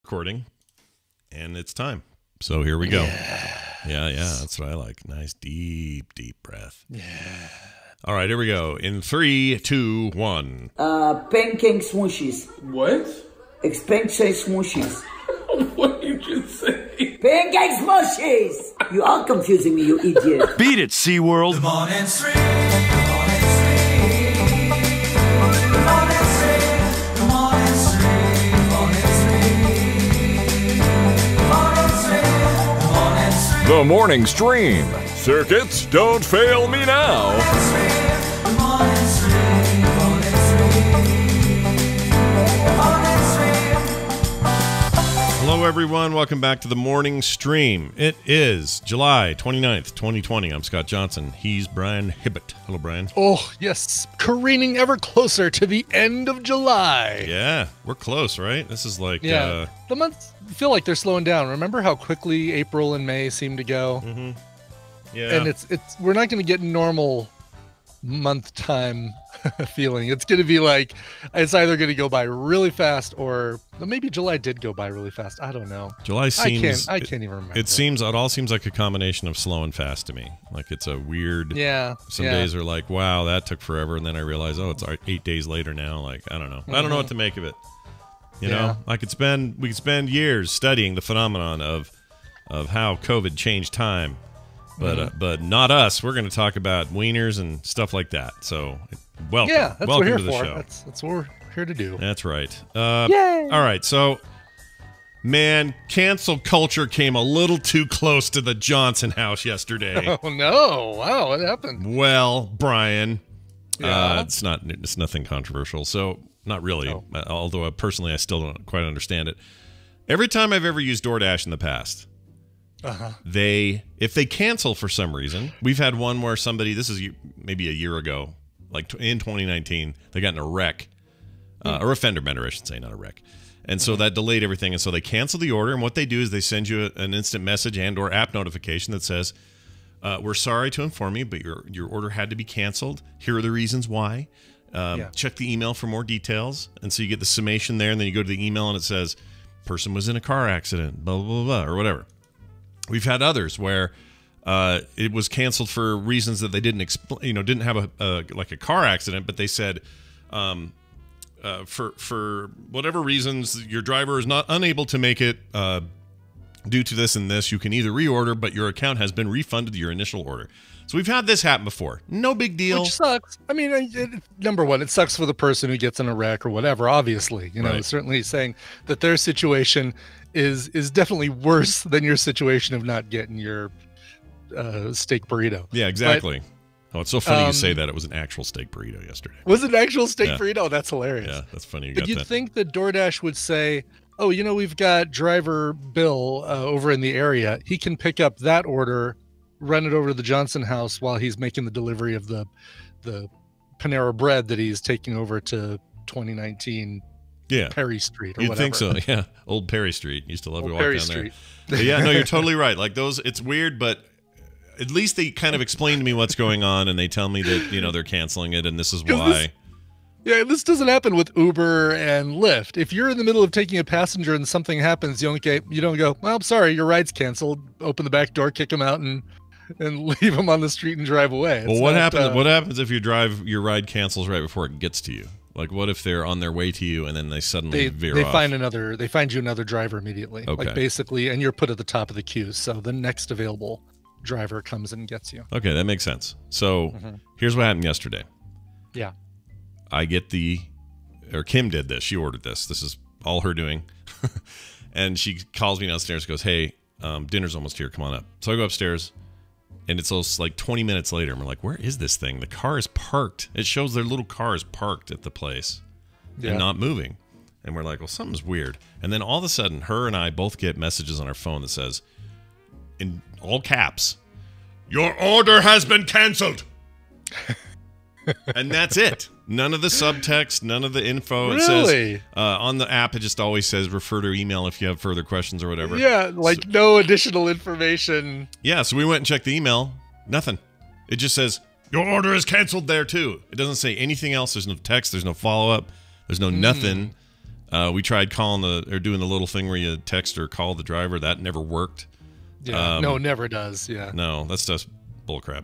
recording, and it's time. So here we go. Yeah, that's what I like. Nice, deep breath. Yeah. All right, here we go. In 3, 2, 1. Pancake smooshies. What? Pancake smooshies. What did you just say? Pancake smooshies! You are confusing me, you idiot. Beat it, SeaWorld. The morning stream, the morning stream, the morning stream, the morning stream, the morning stream, the morning stream, the morning stream. The morning stream. Circuits, don't fail me now. The morning stream, the morning stream, the morning stream. Hello, everyone. Welcome back to the morning stream. It is July 29th, 2020. I'm Scott Johnson. He's Brian Hibbett. Hello, Brian. Oh, yes. Careening ever closer to the end of July. Yeah, we're close, right? This is like... The months feel like they're slowing down. Remember how quickly April and May seem to go? Mm-hmm. Yeah. And we're not going to get normal month time feeling. It's going to be like, it's either going to go by really fast or maybe July did go by really fast. I don't know. July seems... I can't even remember. It all seems like a combination of slow and fast to me. Like it's a weird... Yeah. Some days are like, wow, that took forever. And then I realize, oh, it's 8 days later now. Like, I don't know. I don't know what to make of it. You know, we could spend years studying the phenomenon of how COVID changed time. But not us. We're going to talk about wieners and stuff like that. So, welcome. Yeah, that's welcome what we're to the here for. show. That's what we're here to do. That's right. Yay! All right. So, man, cancel culture came a little too close to the Johnson house yesterday. Oh no! Wow, what happened? Well, Brian, Yeah. it's nothing controversial. So, not really. Oh. Although personally, I still don't quite understand it. Every time I've ever used DoorDash in the past. If they cancel for some reason, we've had one where somebody, this is maybe a year ago, like in 2019, they got in a wreck, or a fender bender, I should say, not a wreck. And so that delayed everything. And so they canceled the order. And what they do is they send you an instant message and or app notification that says, we're sorry to inform you, but your order had to be canceled. Here are the reasons why. Check the email for more details. And so you get the summation there. And then you go to the email and it says, person was in a car accident, blah, blah, blah, blah, or whatever. We've had others where it was canceled for reasons that they didn't explain. Didn't have a car accident, but they said for whatever reasons your driver is not unable to make it due to this and this. You can either reorder, but your account has been refunded your initial order. So we've had this happen before. No big deal. Which sucks. I mean, number one, it sucks for the person who gets in a wreck or whatever. Obviously, Right. Certainly saying that their situation is definitely worse than your situation of not getting your steak burrito. Yeah, exactly. It's so funny you say that. It was an actual steak burrito yesterday. Was it an actual steak Yeah. burrito? That's hilarious. Yeah, that's funny. But you'd think that DoorDash would say, oh, we've got driver Bill over in the area. He can pick up that order, run it over to the Johnson house while he's making the delivery of the Panera bread that he's taking over to 2019 Perry Street or You'd whatever. think so, yeah. Old Perry Street. Used to love to walk Perry down Street. there. But yeah, no, you're totally right. Like those, it's weird, but at least they kind of explain to me what's going on, and they tell me that they're canceling it, and this is why. This doesn't happen with Uber and Lyft. If you're in the middle of taking a passenger and something happens, you don't go, well, I'm sorry, your ride's canceled. Open the back door, kick them out, and leave them on the street and drive away. Well, what happens if your ride cancels right before it gets to you? Like, what if they're on their way to you and then they suddenly veer off? They find you another driver immediately. Okay. Like basically, and you're put at the top of the queue. So the next available driver comes and gets you. Okay, that makes sense. So here's what happened yesterday. Yeah. I get Kim did this. She ordered this. This is all her doing. And she calls me downstairs and goes, hey, dinner's almost here. Come on up. So I go upstairs. And it's almost like 20 minutes later, and we're like, where is this thing? The car is parked. It shows their little car is parked at the place and not moving. And we're like, well, something's weird. And then all of a sudden, her and I both get messages on our phone that says, in all caps, your order has been canceled. And that's it. None of the subtext, none of the info. It says on the app, it just always says refer to email if you have further questions or whatever. Yeah, no additional information. Yeah, so we went and checked the email. Nothing. It just says your order is canceled there too. It doesn't say anything else. There's no text. There's no follow up. There's no nothing. We tried calling or doing the little thing where you text or call the driver. That never worked. Yeah, no, never does. Yeah. No, that's just bullcrap.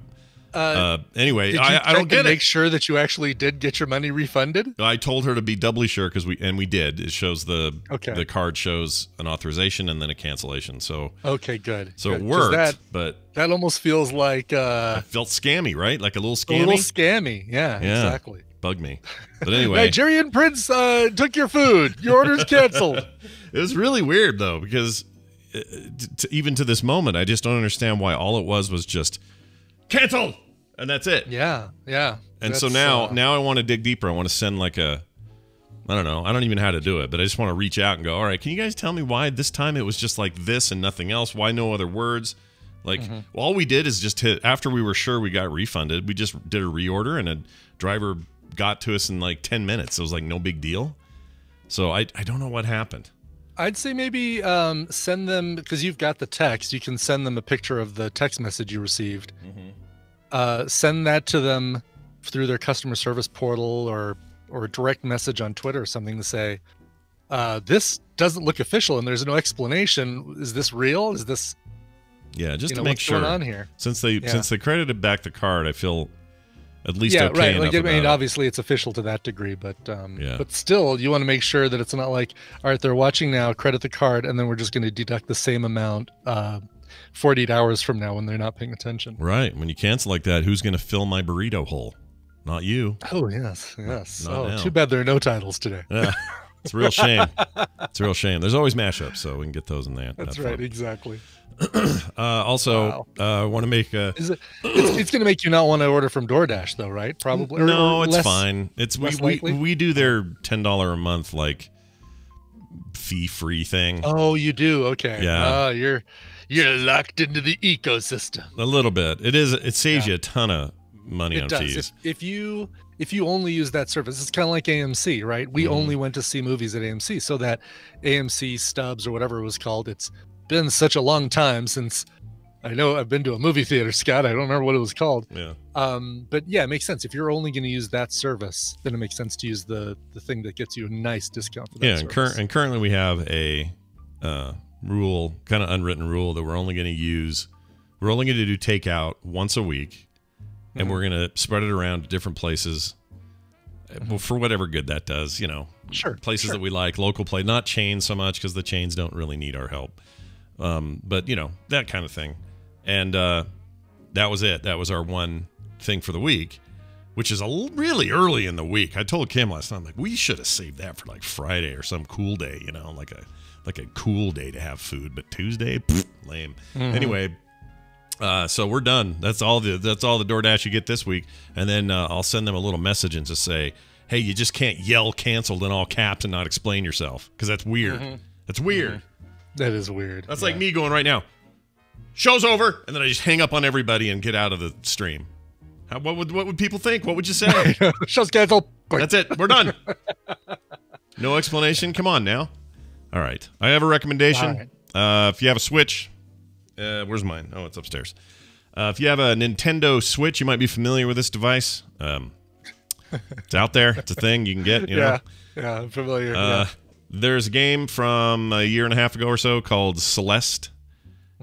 did Anyway, you I don't check get and it. Make sure that you actually did get your money refunded. I told her to be doubly sure because we did. It shows the card shows an authorization and then a cancellation. So okay, good. So good. It worked, but that almost feels like it felt scammy, right? Like a little scammy. A little scammy. Yeah. Exactly. Bugged me. But anyway, Nigerian Prince took your food. Your order's canceled. It was really weird though because even to this moment, I just don't understand why all it was just canceled. And that's it. Yeah. And so now I want to dig deeper. I want to send like I don't know. I don't even know how to do it, but I just want to reach out and go, all right, can you guys tell me why this time it was just like this and nothing else? Why no other words? Like, all we did is just hit, after we were sure we got refunded, we just did a reorder and a driver got to us in like 10 minutes. It was like no big deal. So I don't know what happened. I'd say maybe send them, because you've got the text, you can send them a picture of the text message you received. Send that to them through their customer service portal or a direct message on Twitter or something to say, this doesn't look official and there's no explanation. Is this real? Is this just to make sure what's going on here? Since they credited back the card, I feel at least okay right. enough Like, I mean, about obviously it's official to that degree, but still, you want to make sure that it's not like, all right, they're watching now, credit the card, and then we're just going to deduct the same amount 48 hours from now when they're not paying attention. Right. When you cancel like that, who's going to fill my burrito hole? Not you. Oh yes. Now. Too bad there are no titles today. Yeah. It's a real shame. It's a real shame. There's always mashups, so we can get those in there. That's right. Exactly. Also, I want to make a. It's going to make you not want to order from DoorDash, though, right? Probably. No, it's fine. It's we do their $10 a month like fee-free thing. Oh, you do? Okay. Yeah. You're locked into the ecosystem. A little bit. It saves you a ton of money on fees. If you only use that service, it's kind of like AMC, right? We only went to see movies at AMC, so that AMC Stubs or whatever it was called. It's been such a long time since I know I've been to a movie theater, Scott. I don't remember what it was called. Yeah. But yeah, it makes sense. If you're only going to use that service, then it makes sense to use the thing that gets you a nice discount for that service. And currently we have a rule, kind of unwritten rule, that we're only going to do takeout once a week, and we're going to spread it around to different places for whatever good that does, places that we like, local play, not chains so much because the chains don't really need our help. But that kind of thing. And that was it. That was our one thing for the week, which is really early in the week. I told Kim last night, I'm like, we should have saved that for like Friday or some cool day, like a cool day to have food. But Tuesday, lame. Anyway, so we're done. That's all the DoorDash you get this week. And then I'll send them a little message and just say, hey, you just can't yell canceled in all caps and not explain yourself, because that's weird. That's weird. That is weird. That's like me going right now, show's over, and then I just hang up on everybody and get out of the stream. What would people think? What would you say? Show's canceled. That's it. We're done. No explanation. Come on now. All right. I have a recommendation. If you have a Switch, where's mine? Oh, it's upstairs. If you have a Nintendo Switch, you might be familiar with this device. It's out there. It's a thing you can get. Yeah, I'm familiar. There's a game from a year and a half ago or so called Celeste.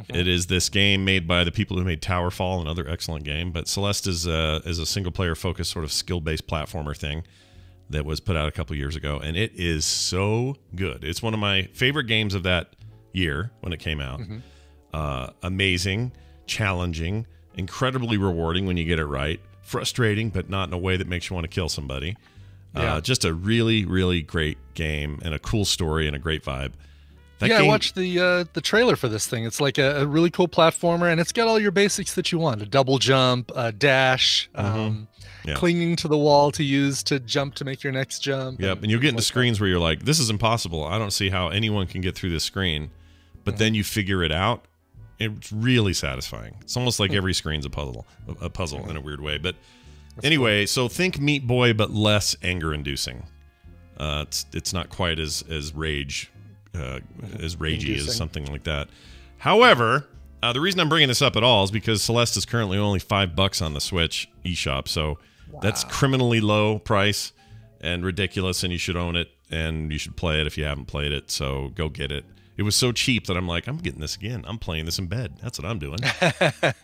It is this game made by the people who made Towerfall, another excellent game. But Celeste is a single-player focused sort of skill-based platformer thing that was put out a couple years ago, and it is so good. It's one of my favorite games of that year when it came out. Amazing, challenging, incredibly rewarding when you get it right. Frustrating, but not in a way that makes you want to kill somebody. Just a really, really great game and a cool story and a great vibe. I watched the trailer for this thing. It's like a really cool platformer, and it's got all your basics that you want: a double jump, a dash, clinging to the wall to use to jump to make your next jump. Yep, and you'll get into screens where you're like, this is impossible. I don't see how anyone can get through this screen. But then you figure it out. It's really satisfying. It's almost like every screen's a puzzle in a weird way. But anyway, so think Meat Boy, but less anger-inducing. It's not quite as ragey as something like that. However, the reason I'm bringing this up at all is because Celeste is currently only $5 on the Switch eShop, so that's criminally low price and ridiculous, and you should own it. and you should play it if you haven't played it. So go get it. It was so cheap that I'm like, I'm getting this again. I'm playing this in bed. That's what I'm doing. 'Cause I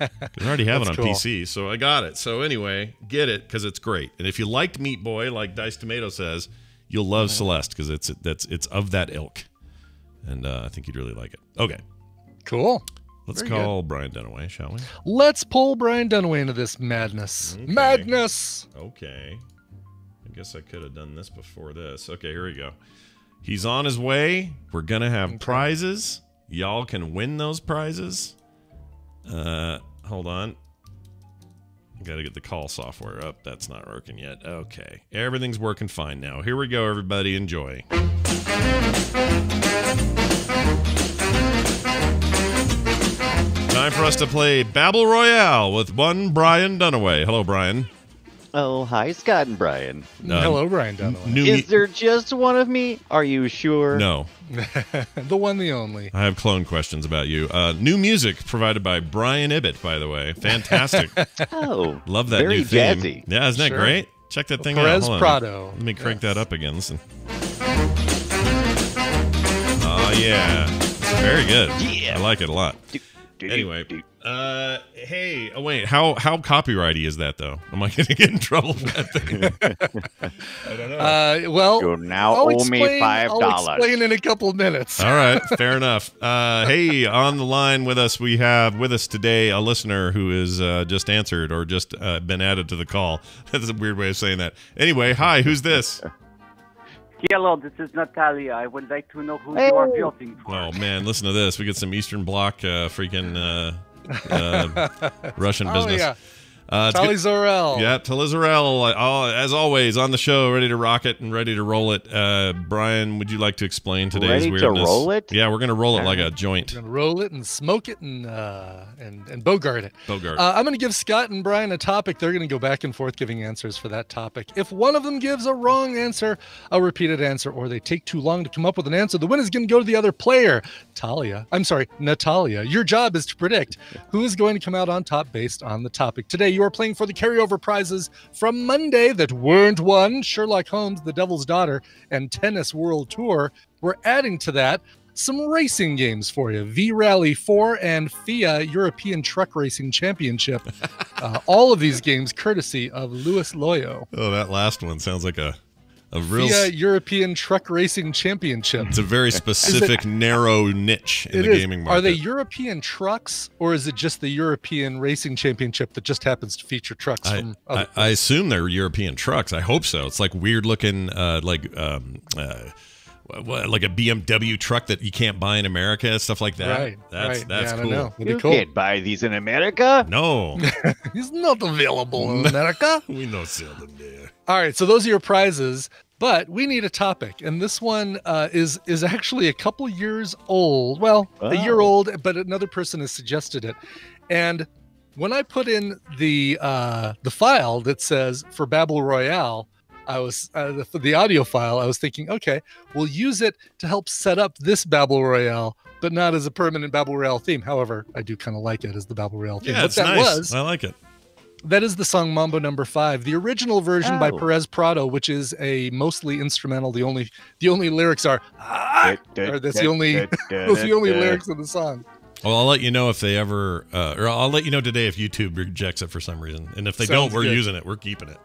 already have it on PC, so I got it. So anyway, get it because it's great. And if you liked Meat Boy, like Diced Tomato says, you'll love Celeste because it's of that ilk. And I think you'd really like it. Okay. Cool. Let's Very call Brian Dunaway, shall we? Let's pull Brian Dunaway into this madness. Okay. Madness. Okay. I guess I could have done this before this. Okay, here we go. He's on his way. We're going to have prizes. Y'all can win those prizes. Hold on. Got to get the call software up. That's not working yet. Okay. Everything's working fine now. Here we go, everybody. Enjoy. Time for us to play Battle Royale with one Brian Dunaway. Hello, Brian. Oh, hi, Scott and Brian. Hello, Brian Dunaway. Is there just one of me? Are you sure? No. The one, the only. I have clone questions about you. New music provided by Brian Ibbett, by the way. Fantastic. Oh, Love that very new theme. jazzy. Yeah, isn't that Sure. great? Check that thing Perez out. Hold on. Prado. Let me crank that up again. Listen. Oh, yeah. It's very good. Yeah. I like it a lot. Anyway, hey, oh wait, how copyrighty is that though? Am I going to get in trouble for that thing? I don't know. Well, You now I'll owe me explain- $5. I'll explain in a couple of minutes. All right, fair enough. Hey, on the line with us, we have with us today a listener who is just answered or just been added to the call. That's a weird way of saying that. Anyway, hi, who's this? Hello, this is Natalia. I would like to know who you are voting for. Oh man, listen to this. We get some Eastern Bloc freaking Russian business. Yeah. It's Tali good- Zorel. Yeah, Talizarel, as always, on the show, ready to rock it and ready to roll it. Brian, would you like to explain today's Ready to weirdness? roll it? Yeah, we're going to roll it like a joint. Gonna roll it and smoke it and bogart it. Bogart. I'm going to give Scott and Brian a topic. They're going to go back and forth giving answers for that topic. If one of them gives a wrong answer, a repeated answer, or they take too long to come up with an answer, the win is going to go to the other player. Natalia. Your job is to predict who is going to come out on top based on the topic. Today, you are playing for the carryover prizes from Monday that weren't won. Sherlock Holmes, The Devil's Daughter, and Tennis World Tour. We're adding to that some racing games for you. V-Rally 4 and FIA European Truck Racing Championship. All of these games courtesy of Louis Loyo. Oh, that last one sounds like a real... FIA European Truck Racing Championship. It's a very specific, narrow niche in the gaming market. Are they European trucks, or is it just the European Racing Championship that just happens to feature trucks from other I assume they're European trucks. I hope so. It's like weird looking, like a BMW truck that you can't buy in America, stuff like that. Right. That's yeah, I cool. don't know. That'd You be cool. can't buy these in America. No, He's not available in America. we don't sell them there. All right, so those are your prizes, but we need a topic, and this one is actually a couple years old. Well, a year old, but another person has suggested it. And when I put in the file that says for Battle Royale, I was the audio file. I was thinking, okay, we'll use it to help set up this Battle Royale, but not as a permanent Battle Royale theme. However, I do kind of like it as the Battle Royale theme. Yeah, What it's that nice. was. I like it. That is the song Mambo Number 5, the original version by Oh. Perez Prado, which is a mostly instrumental. The only lyrics are or that's the only those are the only lyrics in the song. Well, I'll let you know if they ever, or I'll let you know today if YouTube rejects it for some reason. And if they Sounds don't, we're good. using it. We're keeping it.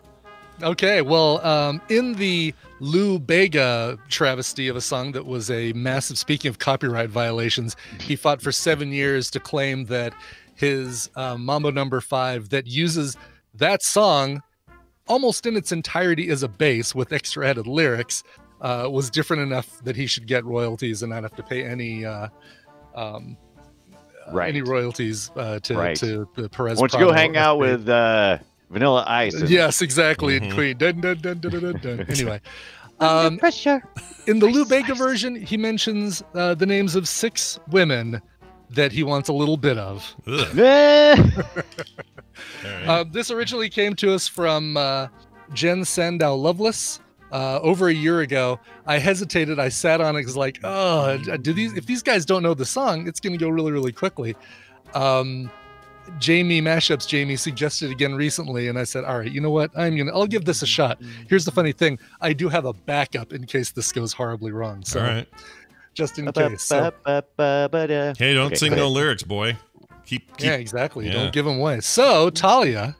Okay, well, in the Lou Bega travesty of a song that was a massive, speaking of copyright violations, he fought for 7 years to claim that his Mambo Number 5 that uses that song almost in its entirety as a bass with extra added lyrics was different enough that he should get royalties and not have to pay any any royalties to the Perez. Why don't you Prado go hang out estate. with Vanilla Ice? And Yes, exactly. And Queen. Dun, dun, dun, dun, dun, dun. Anyway, pressure. in the Lou Bega version, he mentions the names of 6 women that he wants a little bit of. Ugh. Eh. All right. This originally came to us from Jen Sandow Lovelace over a year ago. I hesitated. I sat on it because, like, oh, if these guys don't know the song, it's going to go really, really quickly. Jamie Mashups Jamie suggested again recently, and I said, all right, you know what? I'll give this a shot. Here's the funny thing: I do have a backup in case this goes horribly wrong. So, All right. just in case. So, Hey, don't Okay, sing go no ahead. lyrics, boy. Keep yeah, exactly. yeah. Don't give them away. So, Talia.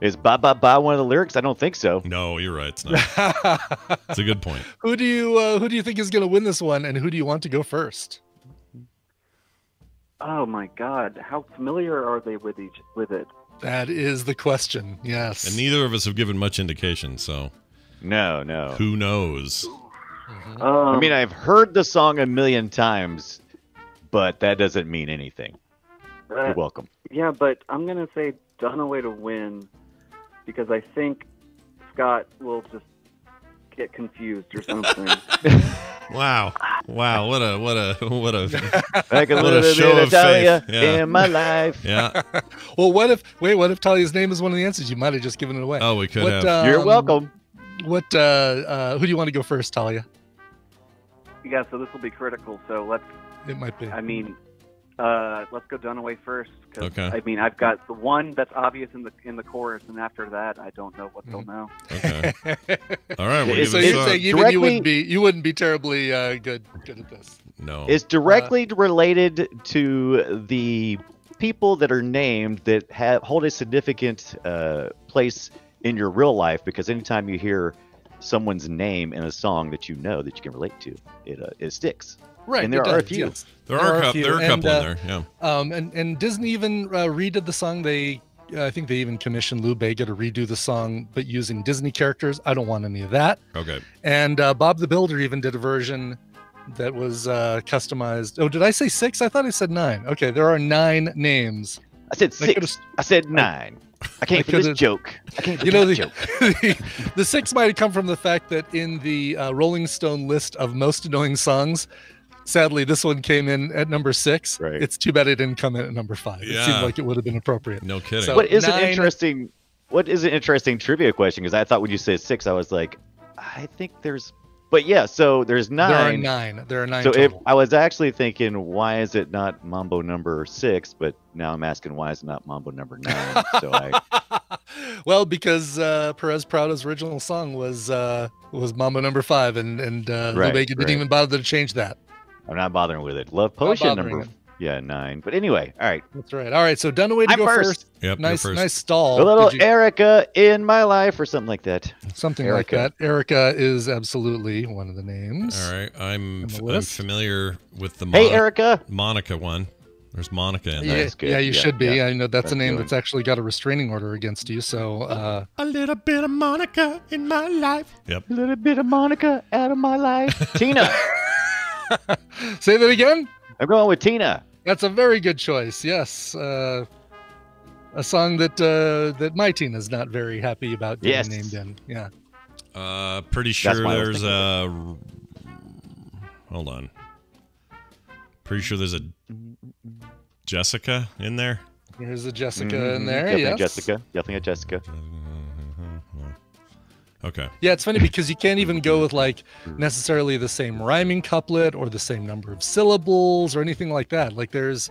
Is ba ba ba one of the lyrics? I don't think so. No, you're right. It's not. It's a good point. Who do you think is going to win this one, and who do you want to go first? Oh my God! How familiar are they with it? That is the question. Yes. And neither of us have given much indication, so No. who knows? I mean, I've heard the song a million times, but that doesn't mean anything. You're welcome. Yeah, but I'm gonna say Dunaway to win because I think Scott will just get confused or something. Wow. What a Like a What a little bit show of of Talia faith. Yeah. in my life. yeah. Well, what if Talia's name is one of the answers? You might have just given it away. Oh, we could What, have. You're welcome. Who do you want to go first, Talia? Yeah, so this will be critical. So let's. It might be. I mean, let's go Dunaway first. 'Cause, Okay. I mean, I've got the one that's obvious in the chorus, and after that, I don't know what they'll know. Okay. All right. We'll Is give So it you're a saying shot. even Directly- you wouldn't be terribly good at this. No. It's directly related to the people that are named that hold a significant place in your real life, because anytime you hear someone's name in a song that you know that you can relate to, it sticks. Right. And there it are a does, few. yes. there are a few. couple in And, there. Yeah. And Disney even redid the song. I think they even commissioned Lou Bega to redo the song, but using Disney characters. I don't want any of that. Okay. And Bob the Builder even did a version that was customized. Oh, did I say 6? I thought I said 9. Okay, there are 9 names. I said I 6. could've- I said 9. I came for this could've- joke. I came for You know, this the, joke. the 6 might have come from the fact that in the Rolling Stone list of most annoying songs, sadly, this one came in at number 6. Right. It's too bad it didn't come in at number 5. It Yeah. seemed like it would have been appropriate. No kidding. So- What is an 9 interesting? What is an interesting trivia question? Because I thought when you said 6, I was like, I think there's. But yeah, so there's 9. There are 9. There are 9 So if total. I was actually thinking, why is it not Mambo number 6? But now I'm asking, why is it not Mambo number 9? So I. Well, because Perez Prado's original song was Mambo number 5, and Lou Right, Bega didn't right. even bother to change that. I'm not bothering with it. Love Potion bothering number. it. Yeah, 9. But anyway, all right. That's right. All right, so Dunaway to I'm go first. first. Yep. you're Nice, first. nice stall. A little Did you- Erica in my life, or something like that. something Erica. like that. Erica is absolutely one of the names. All right. I'm the list. familiar with the Hey, Erica. Monica one. There's Monica in Yeah, there. That's good. yeah, you Yeah, should be. yeah. I know that's a That's name good. that's actually got a restraining order against you. So, A little bit of Monica in my life. Yep. A little bit of Monica out of my life. Tina. say that again. I'm going with Tina. That's a very good choice. Yes, a song that my Tina's not very happy about getting Yes. named in. Yeah. Pretty sure why I was there's thinking hold on. Pretty sure there's a Jessica in there. There's a Jessica Mhm. in there. Definitely Yes. Jessica. Definitely a Jessica. Okay. Yeah, it's funny because you can't even go with like necessarily the same rhyming couplet or the same number of syllables or anything like that. Like there's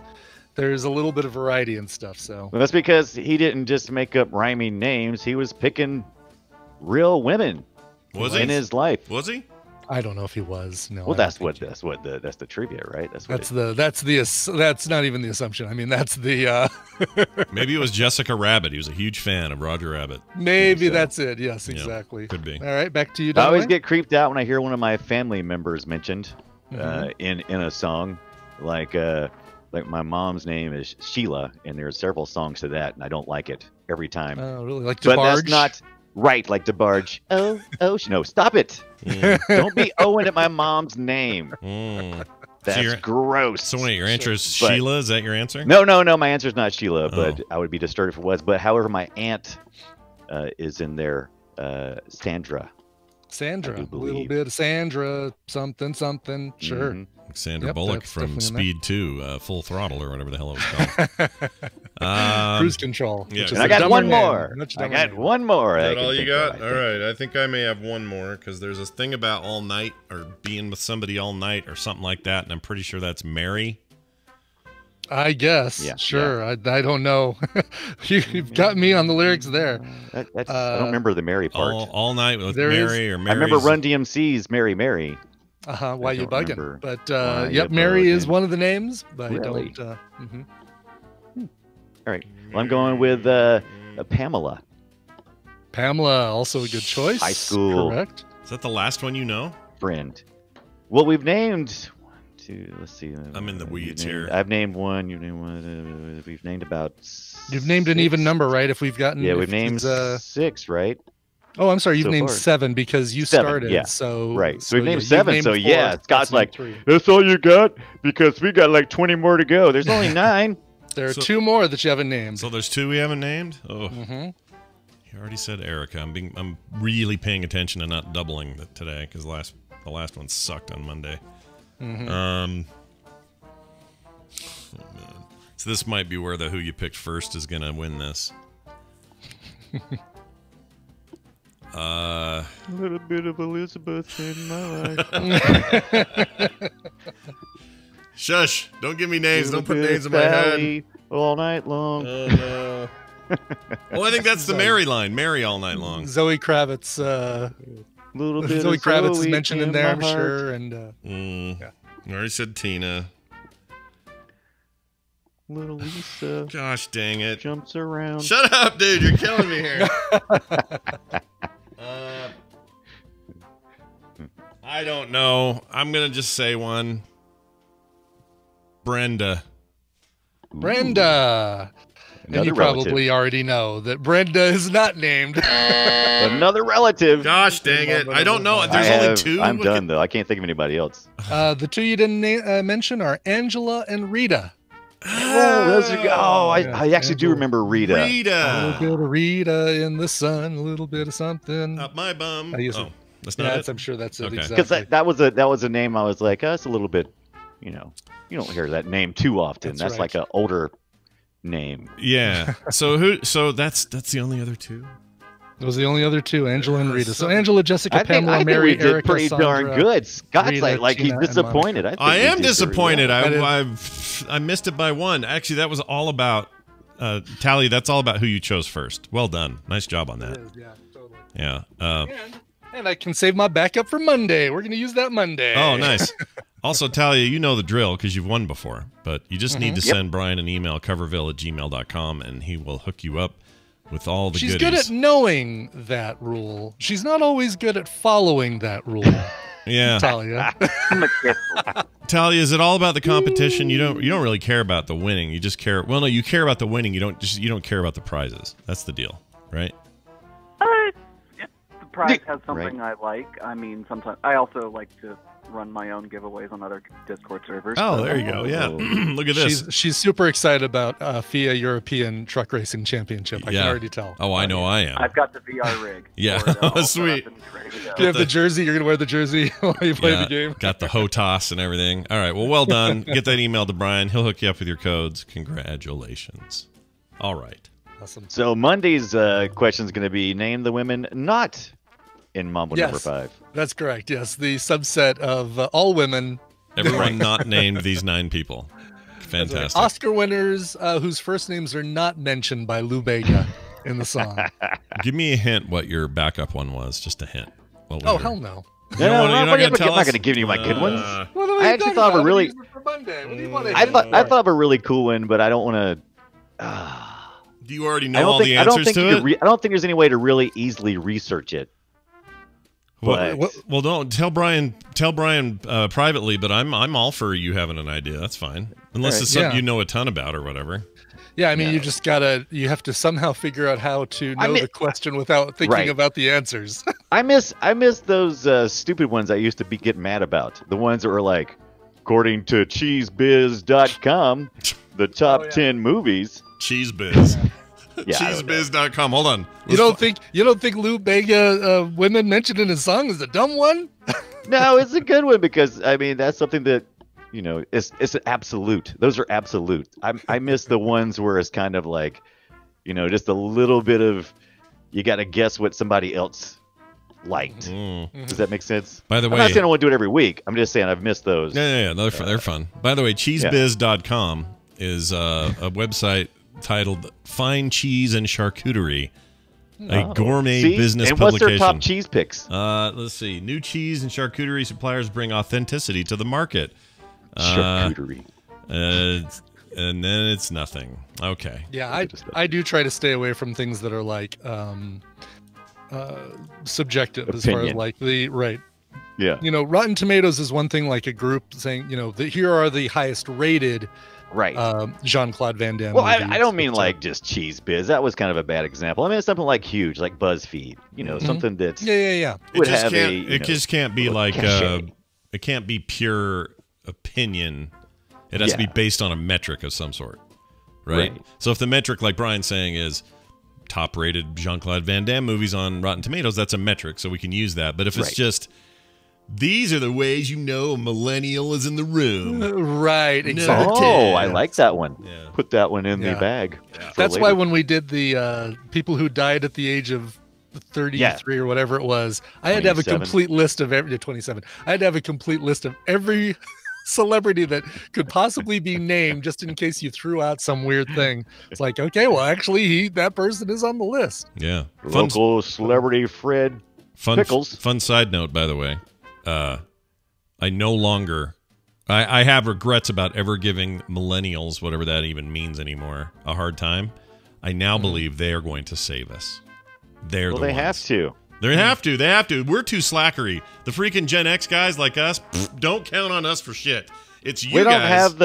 a little bit of variety and stuff. So Well, that's because he didn't just make up rhyming names. He was picking real women Was in he? his life. Was he? I don't know if he was. No. Well, I that's don't what think that's the trivia, right? That's what. that's not even the assumption. I mean, that's the Maybe it was Jessica Rabbit. He was a huge fan of Roger Rabbit. maybe so. that's it. Yes, Yeah, exactly. could be. All right, back to you. I always Dunaway. get creeped out when I hear one of my family members mentioned Mhm. in a song, like my mom's name is Sheila, and there's several songs to that, and I don't like it every time. Oh, really? Like but DeBarge? that's not right, like DeBarge. No, stop it! Don't be Owen at my mom's name. Mm. That's you're- gross. So wait, your answer is But- Sheila? Is that your answer? No, my answer's not Sheila, but Oh. I would be disturbed if it was. But however, my aunt is in there, Sandra. Sandra. I A do little believe. bit of Sandra. Something. Sure. Mhm. Sandra Yep, Bullock that's from definitely in Speed 2, Full Throttle, or whatever the hell it was called. Cruise control. yeah. which is And I a got dumber one name, more. much I dumber got name. one more. Is I that can all you think got? of, I All think. right. I think I may have one more because there's this thing about all night or being with somebody all night or something like that, and I'm pretty sure that's Mary. I guess. Yeah, Sure. I don't know. You've got me on the lyrics there. I don't remember the Mary part. All night with There Mary or I Mary's. remember Run DMC's Mary Mary. Why you don't bugging? remember But why yep, you Mary is bugging. one of the names, but Really? I don't. Mhm. All right. Well, I'm going with Pamela. Pamela, also a good choice. High school. Correct. Is that the last one you know? Friend. Well, we've named one, two. Let's see. I'm in the weeds here. I've named one. You've named one. We've named about. You've named an even number, right? If we've gotten. Yeah, if we've named it's, 6, right? Oh, I'm sorry. You've so named far. 7 because you 7, started. yeah. So Right. So we've named you've 7. named So 4, yeah, that's Scott's like, named 3. that's all you got? Because we got like 20 more to go. There's only 9. There are So- 2 more that you haven't named. So there's 2 we haven't named. Oh, Mm-hmm. you already said Erica. I'm really paying attention and not doubling today because the last one sucked on Monday. Mm-hmm. Oh, man. So this might be where the who you picked first is gonna win this. A little bit of Elizabeth in my life. Shush! Don't give me names. Little Don't put bit names in of my head. Sally all night long. Oh no. Well, I think that's the Mary line. Mary all night long. Zoe Kravitz. Little bit Zoe of Kravitz is Zoe mentioned in there, I'm my heart. sure. And I already said Tina. Little Lisa Gosh dang it. jumps around. Shut up, dude. You're killing me here. I don't know. I'm going to just say one. Brenda. Brenda. And Another you probably already know that Brenda is not named. Another relative. Gosh dang it. I don't know. There's only 2. I'm done, though. I can't think of anybody else. The 2 you didn't mention are Angela and Rita. Oh, those are, yeah, I actually do Angela. remember Rita. A little Rita. bit of Rita in the sun, a little bit of something. Up my bum. I used to- Oh, that's not it? I'm sure that's it. Okay. Exactly. Because that was a name I was like, that's a little bit, you don't hear that name too often. That's That's right. like an older name. Yeah. So that's the only other 2? Those are the only other 2, Angela and Rita. So So- Angela, Jessica, Pamela, I think Mary, we did Erica, pretty darn Sandra. good. Scott's Rita, like he's Tina, and disappointed. think I we am did very disappointed. well. I missed it by 1. Actually, that was all about Tally. That's all about who you chose first. Well done. Nice job on that. Yeah, totally. Yeah. And I can save my backup for Monday. We're going to use that Monday. Oh, nice. Also, Talia, you know the drill because you've won before, but you just need to Yep. send Brian an email, coverville@gmail.com, and he will hook you up with all the She's goodies. good at knowing that rule. She's not always good at following that rule, Yeah. Talia. I'm a careful. Talia, is it all about the competition? You don't really care about the winning. You just care. Well, no, you care about the winning. You don't care about the prizes. That's the deal, right? If the prize has something Right. I like. I mean, sometimes I also like to run my own giveaways on other Discord servers. Oh, so- there you go. Yeah. Look at this. She's super excited about FIA European Truck Racing Championship. I Yeah. can already tell. Oh, I know I am. I've got the VR rig. Yeah. for it, all Sweet. set up and ready to go. Do you have the jersey? You're going to wear the jersey while you play Yeah, the game? Got the HOTAS and everything. All right. Well done. Get that email to Brian. He'll hook you up with your codes. Congratulations. All right. Awesome. So Monday's question is going to be name the women not in Mambo Yes. number 5. That's correct. Yes, the subset of all women. Everyone not named these 9 people. Fantastic. Oscar winners whose first names are not mentioned by Lou Bega in the song. Give me a hint what your backup one was. Just a hint. What was Oh, your- hell no. You don't wanna- you're not gonna tell I'm not us? going to give you my good ones. What are I you actually talking thought of a about? really- Use it for Monday. What do you want to I thought of a really cool one, but I don't want to. Do you already know all the I don't answers think to you it? could I don't think there's any way to really easily research it. Well, But well, don't tell Brian. Tell Brian privately, but I'm all for you having an idea. That's fine, unless Alright. it's something Yeah. you know a ton about or whatever. Yeah, I mean, you have to somehow figure out how to know mean- the question without thinking Right. about the answers. I miss those stupid ones I used to get mad about. The ones that were like, according to cheesebiz.com, the top 10 movies. Cheesebiz. Yeah, I don't know. Cheesebiz.com. Hold on. You don't think Lou Bega women mentioned in his song is a dumb one? No, it's a good one because I mean that's something that it's an absolute. Those are absolute. I miss the ones where it's kind of like, just a little bit of you got to guess what somebody else liked. Does that make sense? By the I'm way, not saying I want to do it every week. I'm just saying I've missed those. yeah. They're fun. By the way, cheesebiz.com is a website titled Fine Cheese and Charcuterie, a gourmet business and what's publication. their top cheese picks? Let's see. New cheese and charcuterie suppliers bring authenticity to the market. Charcuterie. And then it's nothing. Okay. Yeah, I do try to stay away from things that are like subjective as far as Opinion. like the right. Yeah. You know, Rotten Tomatoes is one thing, like a group saying, you know, here are the highest rated Right. Jean-Claude Van Damme. Well, I movies, don't mean but, like just Cheese Biz. That was kind of a bad example. I mean, it's something like huge, like BuzzFeed. You know, something that's yeah. would have a. you It know, just can't be like cachet. it can't be pure opinion. It has to be Yeah. based on a metric of some sort, right? Right. So if the metric, like Brian's saying, is top-rated Jean-Claude Van Damme movies on Rotten Tomatoes, that's a metric, so we can use that. But if it's Right. just these are the ways you know a millennial is in the room. Right, exactly. Oh, I like that one. Yeah. Put that one in Yeah. the bag. for That's later. why when we did the people who died at the age of 33 or whatever it was, I had to have a 27. complete list of every 27. I had to have a complete list of every celebrity that could possibly be named, just in case you threw out some weird thing. It's like, okay, well, actually, that person is on the list. Yeah. local celebrity Fred Pickles. Fun side note, by the way. I no longer... I have regrets about ever giving millennials, whatever that even means anymore, a hard time. I now believe they are going to save us. They're Well, the they ones. have to. They have to. They have to. We're too slackery. The freaking Gen X guys like us, don't count on us for shit. It's you We don't guys.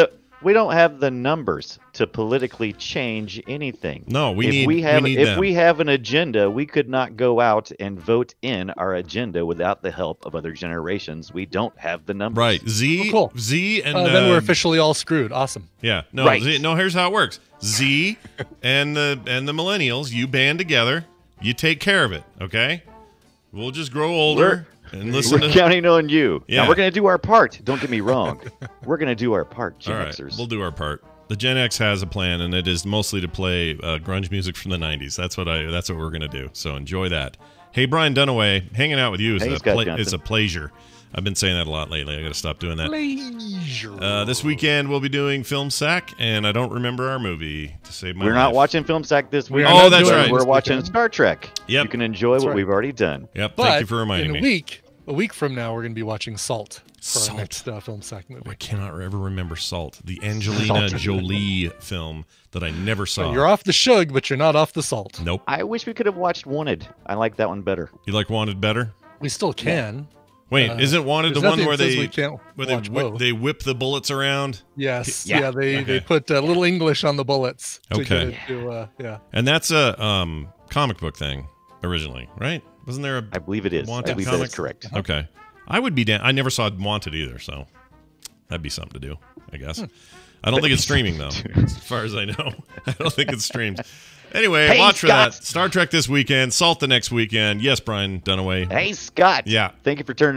we don't have the numbers to politically change anything. No, we if need. we have we need if them. we have an agenda, we could not go out and vote in our agenda without the help of other generations. We don't have the numbers. Right. Z. Oh, cool. Z and Then we're officially all screwed. Awesome. Yeah. No. Right. Z, no. Here's how it works. Z and the millennials, you band together. You take care of it. Okay. We'll just grow older and listen We're to. counting on you. Yeah. Now we're going to do our part. Don't get me wrong. We're going to do our part, Gen All right, Xers. we'll do our part. The Gen X has a plan, and it is mostly to play grunge music from the '90s. That's what we're gonna do. So enjoy that. Hey, Brian Dunaway, hanging out with you is Hey, Scott Johnson. it's a pleasure. I've been saying that a lot lately. I got to stop doing that. Pleasure. This weekend we'll be doing Film Sack, and I don't remember our movie to save my We're life. not watching Film Sack this week. are Oh, not that's doing right. it We're this watching weekend. Star Trek. Yep. You can enjoy That's what right. we've already done. Yep. But Thank you for reminding in me. a week from now, we're going to be watching Salt for Salt. our next film sack movie. I cannot ever remember Salt, the Angelina Jolie film that I never saw. You're off the shug, but you're not off the salt. Nope. I wish we could have watched Wanted. I like that one better. You like Wanted better? We still can. Wait, isn't Wanted the There's one nothing where that says they we can't watch both. they whip the bullets around? Yes. Yeah. Yeah. They Okay. put a little English on the bullets. To Okay. Get it to, yeah. And that's a comic book thing originally, right? Wasn't there a I believe it is. Wanted I believe that comics? is correct. Okay. I would be down. I never saw Wanted either, so that'd be something to do, I guess. I don't think it's streaming though, as far as I know. I don't think it's streamed. Anyway, Hey, watch for Scott. that. Star Trek this weekend, Salt the next weekend. Yes, Brian Dunaway. Hey Scott. Yeah. Thank you for turning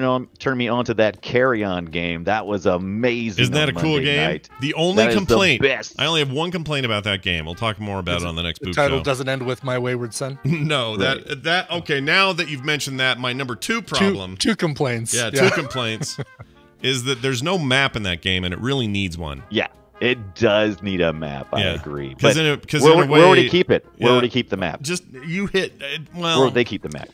me on to that Carry On game. That was amazing. Isn't that on a cool Monday game? night. The only That is the complaint. best. I only have one complaint about that game. We'll talk more about it on the next The Boop title Show. doesn't end with My Wayward Son. No, that okay. Now that you've mentioned that, my number two problem. Two complaints. Yeah, two complaints is that there's no map in that game, and it really needs one. Yeah. It does need a map. I Yeah. agree. 'Cause But in a- 'cause where, in a where would way- he keep it? Where Yeah. would he keep the map? Just you hit. Where Well, would they keep the map?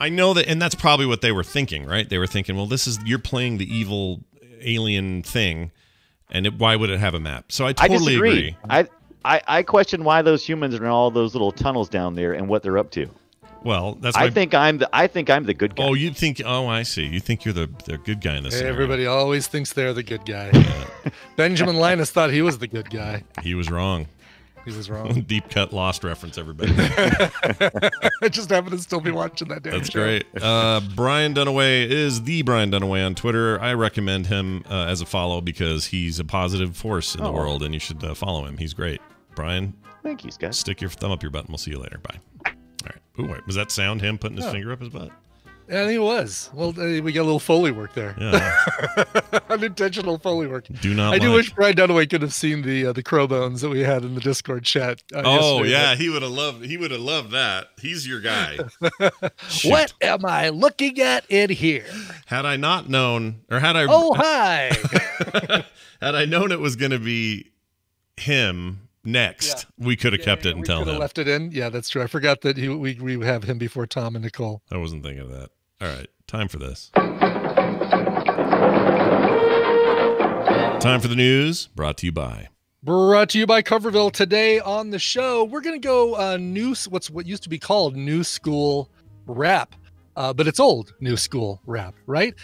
I know that, and that's probably what they were thinking, right? They were thinking, well, you're playing the evil alien thing, and why would it have a map? So I I totally disagree. agree. I question why those humans are in all those little tunnels down there and what they're up to. Well, that's I my, think I'm the good guy. Oh, you think? Oh, I see. You think you're the good guy in this. scenario. Everybody always thinks they're the good guy. Benjamin Linus thought he was the good guy. He was wrong. He was wrong. Deep cut Lost reference, everybody. I just happen to still be watching that damn That's show. great. Brian Dunaway is the Brian Dunaway on Twitter. I recommend him as a follow because he's a positive force in the world, and you should follow him. He's great. Brian, Thank you, Scott. stick your thumb up your butt, and we'll see you later. Bye. All right. Ooh, wait, was that sound him putting his finger up his butt? Yeah, I think it was. Well, we got a little Foley work there. Yeah. Unintentional Foley work. Do not. I do like. wish Brian Dunaway could have seen the crow bones that we had in the Discord chat. Oh yesterday, yeah, he would have loved. He would have loved that. He's your guy. but- Shoot. What am I looking at in here? Had I not known, or had I? Oh, hi. Had I known it was going to be him next, we could have kept it and tell him. Left it in. Yeah, that's true. I forgot that we have him before Tom and Nicole. I wasn't thinking of that. All right, time for this. Time for the news, brought to you by Coverville. Today on the show, we're going to go what used to be called new school rap, but it's old new school rap, right?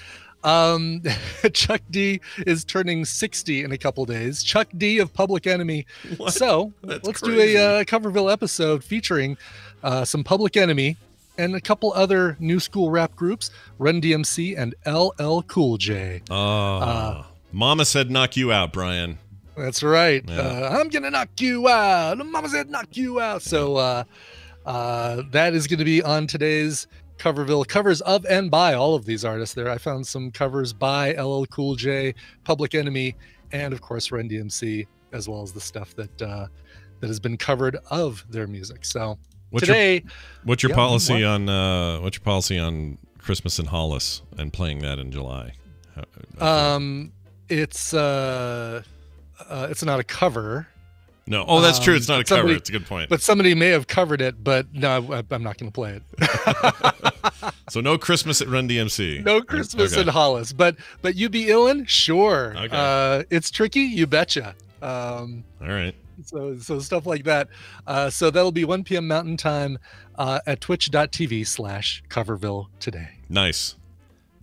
Chuck D is turning 60 in a couple days. Chuck D of Public Enemy. What? So let's do a Coverville episode featuring some Public Enemy and a couple other new school rap groups, Run DMC and LL Cool J. Mama said knock you out, Brian. That's right. Yeah. I'm gonna knock you out. Mama said knock you out. So that is going to be on today's Coverville, covers of and by all of these artists there. I found some covers by LL Cool J, Public Enemy, and of course Run DMC, as well as the stuff that has been covered of their music. So What's your policy on Christmas in Hollis and playing that in July? It's not a cover. No. Oh, that's true. It's not a cover. It's a good point. But somebody may have covered it, but no, I'm not going to play it. So no Christmas at Run DMC. No Christmas in Hollis. But you be illin'? Sure. Okay. It's tricky? You betcha. All right. So stuff like that. So that'll be 1 p.m. Mountain Time at twitch.tv/Coverville today. Nice.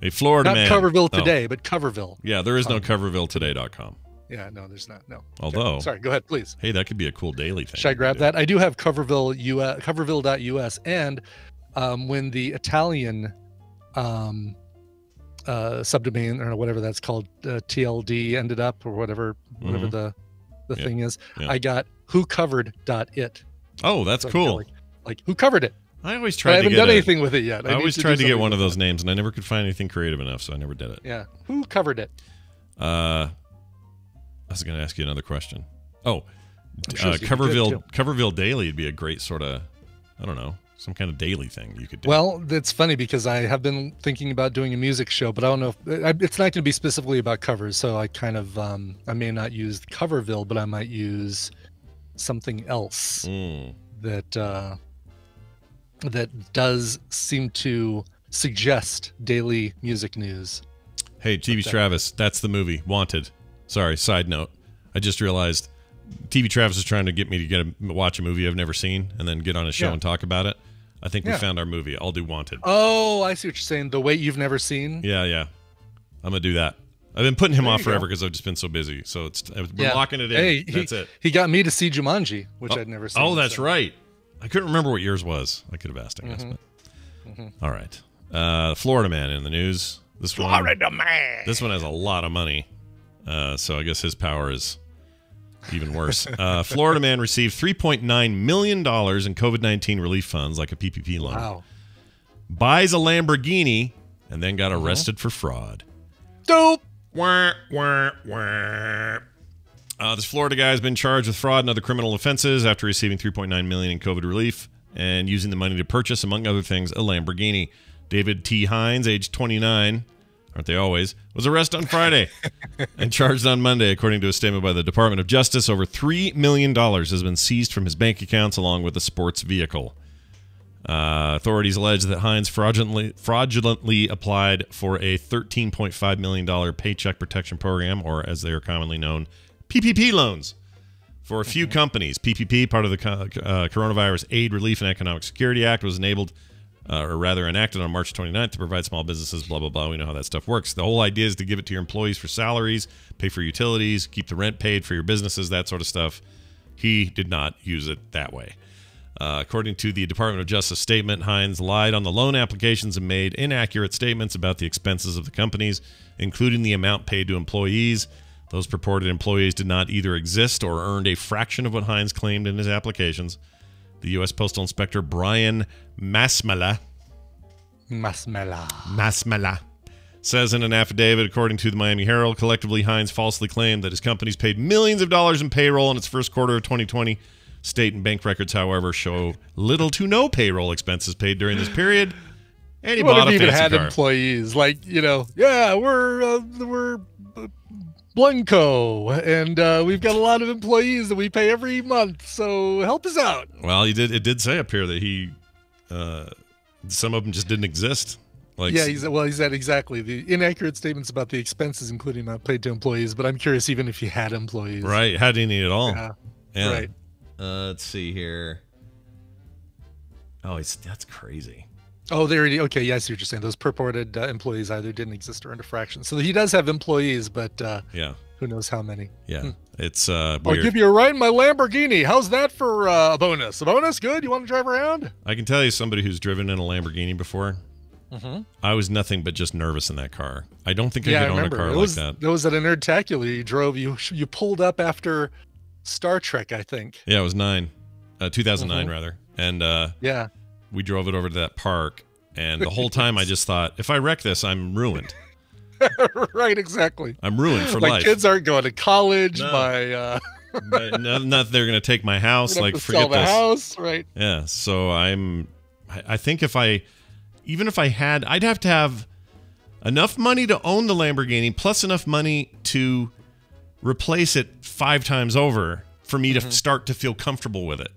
A Florida man. Not Coverville today, but Coverville. Yeah, there is no covervilletoday.com. Yeah, no, there's not. No. Although, okay. Sorry, go ahead, please. Hey, that could be a cool daily thing. Should I grab that? I do have Coverville.us, and when the Italian subdomain or whatever that's called, TLD ended up, or whatever the thing is, I got whocovered.it. Oh, that's cool. Like who covered it? I always tried. I haven't done anything with it yet. I always tried to get one of those names, and I never could find anything creative enough, so I never did it. Yeah, who covered it? I was going to ask you another question. Oh, Coverville Daily would be a great sort of, I don't know, some kind of daily thing you could do. Well, it's funny because I have been thinking about doing a music show, but I don't know if it's not going to be specifically about covers. So I kind of, I may not use Coverville, but I might use something else that does seem to suggest daily music news. Hey, TV Travis, that's the movie, Wanted. Sorry, side note. I just realized TV Travis is trying to get me to watch a movie I've never seen and then get on a show and talk about it. I think we found our movie. I'll do Wanted. Oh, I see what you're saying. The Wait You've Never Seen? Yeah. I'm going to do that. I've been putting him off forever because I've just been so busy. So we're locking it in. Hey, that's it. He got me to see Jumanji, which I'd never seen. Oh, that's right. I couldn't remember what yours was. I could have asked, I guess. But. All right. Florida man in the news. This one has a lot of money. So I guess his power is even worse. Florida man received $3.9 million in COVID-19 relief funds, like a PPP loan. Wow. Buys a Lamborghini and then got arrested for fraud. Dope. Wah, wah, wah. This Florida guy has been charged with fraud and other criminal offenses after receiving $3.9 million in COVID relief and using the money to purchase, among other things, a Lamborghini. David T. Hines, age 29, aren't they always, was arrested on Friday and charged on Monday, according to a statement by the Department of Justice. Over $3 million has been seized from his bank accounts along with a sports vehicle. Authorities allege that Hines fraudulently applied for a $13.5 million Paycheck Protection Program, or as they are commonly known, PPP loans, for a few companies. PPP, part of the Coronavirus Aid, Relief, and Economic Security Act, was enacted on March 29th to provide small businesses, blah, blah, blah. We know how that stuff works. The whole idea is to give it to your employees for salaries, pay for utilities, keep the rent paid for your businesses, that sort of stuff. He did not use it that way. According to the Department of Justice statement, Hines lied on the loan applications and made inaccurate statements about the expenses of the companies, including the amount paid to employees. Those purported employees did not either exist or earned a fraction of what Hines claimed in his applications. The U.S. Postal Inspector Brian Masmala says in an affidavit, according to the Miami Herald, collectively Hines falsely claimed that his companies paid millions of dollars in payroll in its first quarter of 2020. State and bank records, however, show little to no payroll expenses paid during this period. And he bought a fancy car. Even had car. employees, like, we're Blanco, and we've got a lot of employees that we pay every month. So help us out. Well, it did say up here that he, some of them just didn't exist. Like, Yeah, he said exactly the inaccurate statements about the expenses, including not paid to employees. But I'm curious, even if he had employees, right? Had any at all? Yeah. Right. Let's see here. Oh, that's crazy. Oh, there. Okay, yeah, I see what you're saying. Those purported employees either didn't exist or under fraction. So he does have employees, but Yeah. who knows how many? Yeah. It's weird. I'll give you a ride in my Lamborghini. How's that for a bonus? A bonus? Good. You want to drive around? I can tell you, somebody who's driven in a Lamborghini before. I was nothing but just nervous in that car. I don't think I could own a car like that. It was at an Nerdtacular. You drove. You pulled up after Star Trek, I think. Yeah, it was 2009 rather, and Yeah. we drove it over to that park, and the whole time I just thought, if I wreck this, I'm ruined. Right. Exactly. I'm ruined for My life. kids aren't going to college. No. My But not they're gonna take my house. gonna have Like, to forget sell the this. house. Right. Yeah. So I think even if I had, I'd have to have enough money to own the Lamborghini, plus enough money to replace it 5 times over for me to start to feel comfortable with it.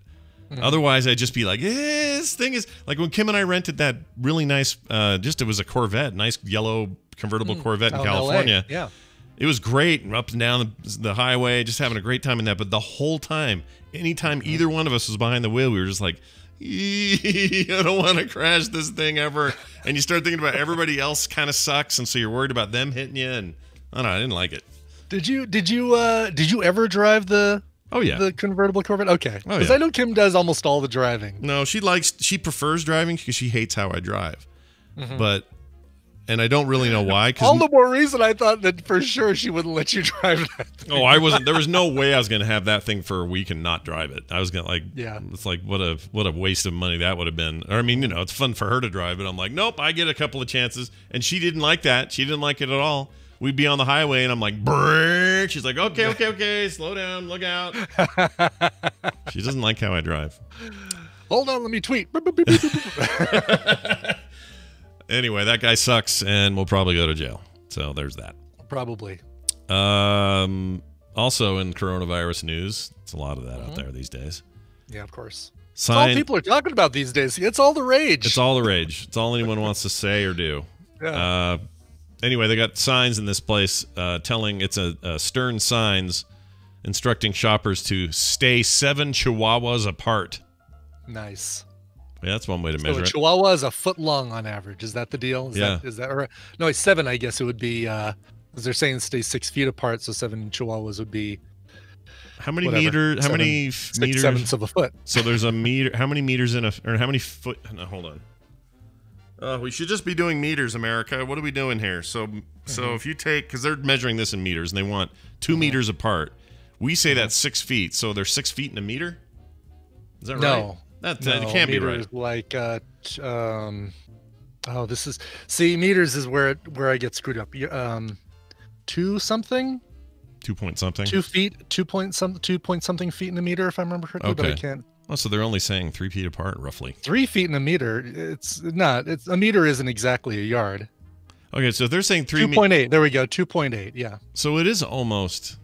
Otherwise, I'd just be like, this thing is like when Kim and I rented that really nice, it was a Corvette, nice yellow convertible Corvette in Out in LA. California. Yeah. It was great, up and down the highway, just having a great time in that. But the whole time, anytime either one of us was behind the wheel, we were just like, I don't want to crash this thing ever. And you start thinking about everybody else kind of sucks, and so you're worried about them hitting you. And I don't know, I didn't like it. Did you ever drive the convertible Corvette? Okay, because I know Kim does almost all the driving. No, she prefers driving because she hates how I drive. And I don't really know why. All the more reason I thought that for sure she wouldn't let you drive that thing. Oh, I wasn't. There was no way I was going to have that thing for a week and not drive it. I was going to It's like what a waste of money that would have been. Or I mean, it's fun for her to drive, but I'm like, nope. I get a couple of chances, and she didn't like that. She didn't like it at all. We'd be on the highway, and I'm like, brrr. She's like, okay, slow down, look out. She doesn't like how I drive. Hold on, let me tweet. Anyway, that guy sucks, and we'll probably go to jail. So there's that. Probably. Also in coronavirus news, it's a lot of that out there these days. Yeah, of course. It's all people are talking about these days. It's all the rage. It's all the rage. It's all anyone wants to say or do. Yeah. Anyway, they got signs in this place telling it's a stern signs instructing shoppers to stay 7 chihuahuas apart. Nice. Yeah, that's one way to measure a it. Chihuahua is a foot long on average. Is that the deal? Is that or no? It's 7. I guess it would be. Because they're saying stay 6 feet apart, so 7 Chihuahuas would be. How many meters? How many meters? 6/7 of a foot. So there's a meter. How many meters in or how many foot? No, hold on. We should just be doing meters, America. What are we doing here? So if you take, because they're measuring this in meters, and they want 2 meters apart. We say that's 6 feet. So they're 6 feet in a meter. Is that right? No. That can't be right. Like, meters is where I get screwed up. 2 something. 2 point something. 2 feet. 2 point something feet in a meter, if I remember correctly. Okay. But I can't. Oh, so they're only saying 3 feet apart, roughly. 3 feet in a meter. It's not. It's a meter isn't exactly a yard. Okay, so if they're saying 2.8. There we go. 2.8. Yeah. So it is almost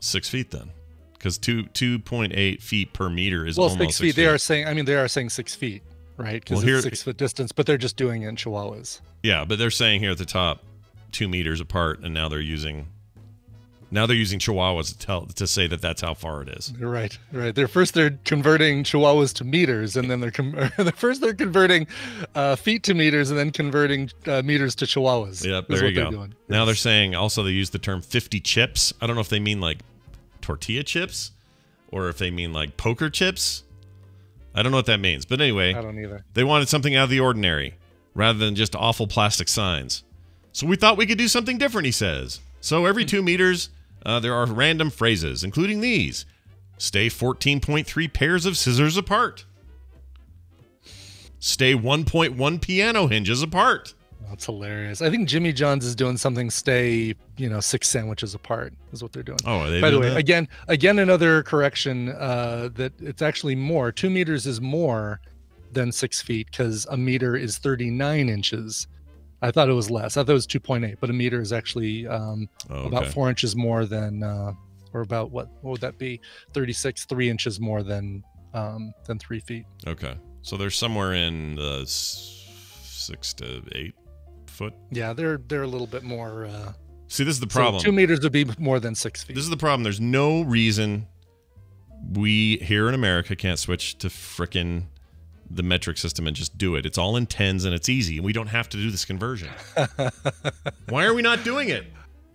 6 feet then. Because 2.8 feet per meter is almost 6 feet. They are saying 6 feet, right? Because Well, it's 6 foot distance, but they're just doing it in Chihuahuas. Yeah, but they're saying here at the top 2 meters apart, and now they're using Chihuahuas to say that that's how far it is. Right. They're converting Chihuahuas to meters, and then they're converting feet to meters, and then converting meters to Chihuahuas. Yep, there you go. Now they're saying also they use the term 50 chips. I don't know if they mean like tortilla chips or if they mean like poker chips. I don't know what that means, but anyway, I don't either. They wanted something out of the ordinary rather than just awful plastic signs. So we thought we could do something different, he says. So every 2 meters, there are random phrases, including these. Stay 14.3 pairs of scissors apart. Stay 1.1 piano hinges apart. That's hilarious. I think Jimmy John's is doing something. Stay, 6 sandwiches apart is what they're doing. Oh, are they by the doing way, that? again, another correction. That it's actually more. 2 meters is more than 6 feet because a meter is 39 inches, I thought it was less. I thought it was 2.8, but a meter is actually about okay. 4 inches more than, or about what would that be? 3 inches more than 3 feet. Okay. So they're somewhere in the 6 to 8 foot. Yeah, they're a little bit more. See, this is the problem. So 2 meters would be more than 6 feet. This is the problem. There's no reason we here in America can't switch to frickin' the metric system and just do it. It's all in tens and it's easy, and we don't have to do this conversion. Why are we not doing it?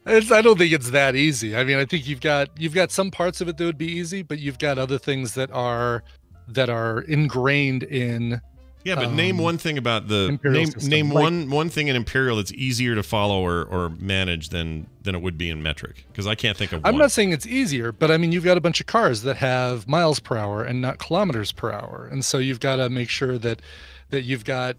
I don't think it's that easy. I mean, I think you've got some parts of it that would be easy, but you've got other things that are ingrained in. Yeah, but name one thing about the Imperial name system. name Like- one thing in Imperial that's easier to follow or manage than it would be in metric, because I can't think of I'm one. not saying it's easier, but I mean, you've got a bunch of cars that have miles per hour and not kilometers per hour, and so you've got to make sure that you've got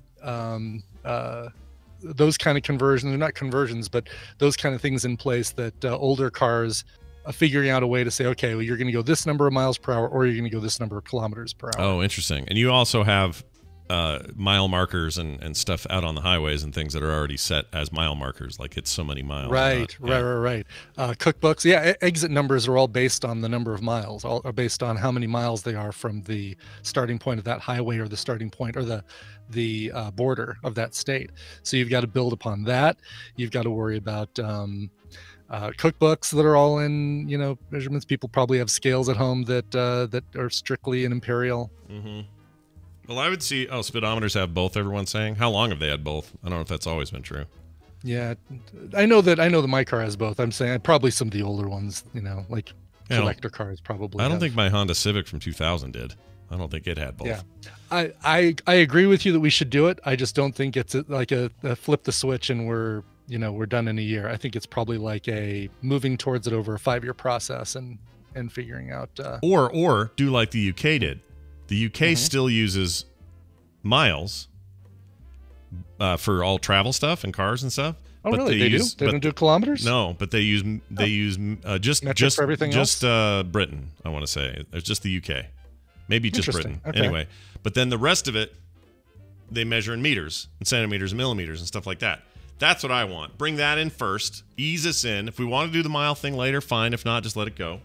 those kind of conversions, or not conversions, but those kind of things in place that older cars figuring out a way to say, okay, well, you're going to go this number of miles per hour, or you're going to go this number of kilometers per hour. Oh, interesting. And you also have mile markers and stuff out on the highways and things that are already set as mile markers, like it's so many miles. Right. Cookbooks, yeah, exit numbers are all based on the number of miles, all are based on how many miles they are from the starting point of that highway, or the starting point, or the border of that state. So you've got to build upon that. You've got to worry about cookbooks that are all in, measurements. People probably have scales at home that are strictly in Imperial. Mm-hmm. Well, I would see. Oh, speedometers have both. Everyone's saying. How long have they had both? I don't know if that's always been true. Yeah, I know that my car has both. I'm saying probably some of the older ones, like collector cars probably. I don't have. think my Honda Civic from 2000 did. I don't think it had both. Yeah, I agree with you that we should do it. I just don't think it's like a flip the switch and we're done in a year. I think it's probably like a moving towards it over a 5-year process and figuring out. Or do like the UK did. The UK still uses miles for all travel stuff and cars and stuff. Oh, but really? They do? They don't do kilometers? No, but they use just Metric for everything just Britain. I want to say it's just the UK, maybe just Britain. Okay. Anyway, but then the rest of it they measure in meters and centimeters and millimeters and stuff like that. That's what I want. Bring that in first. Ease us in. If we want to do the mile thing later, fine. If not, just let it go.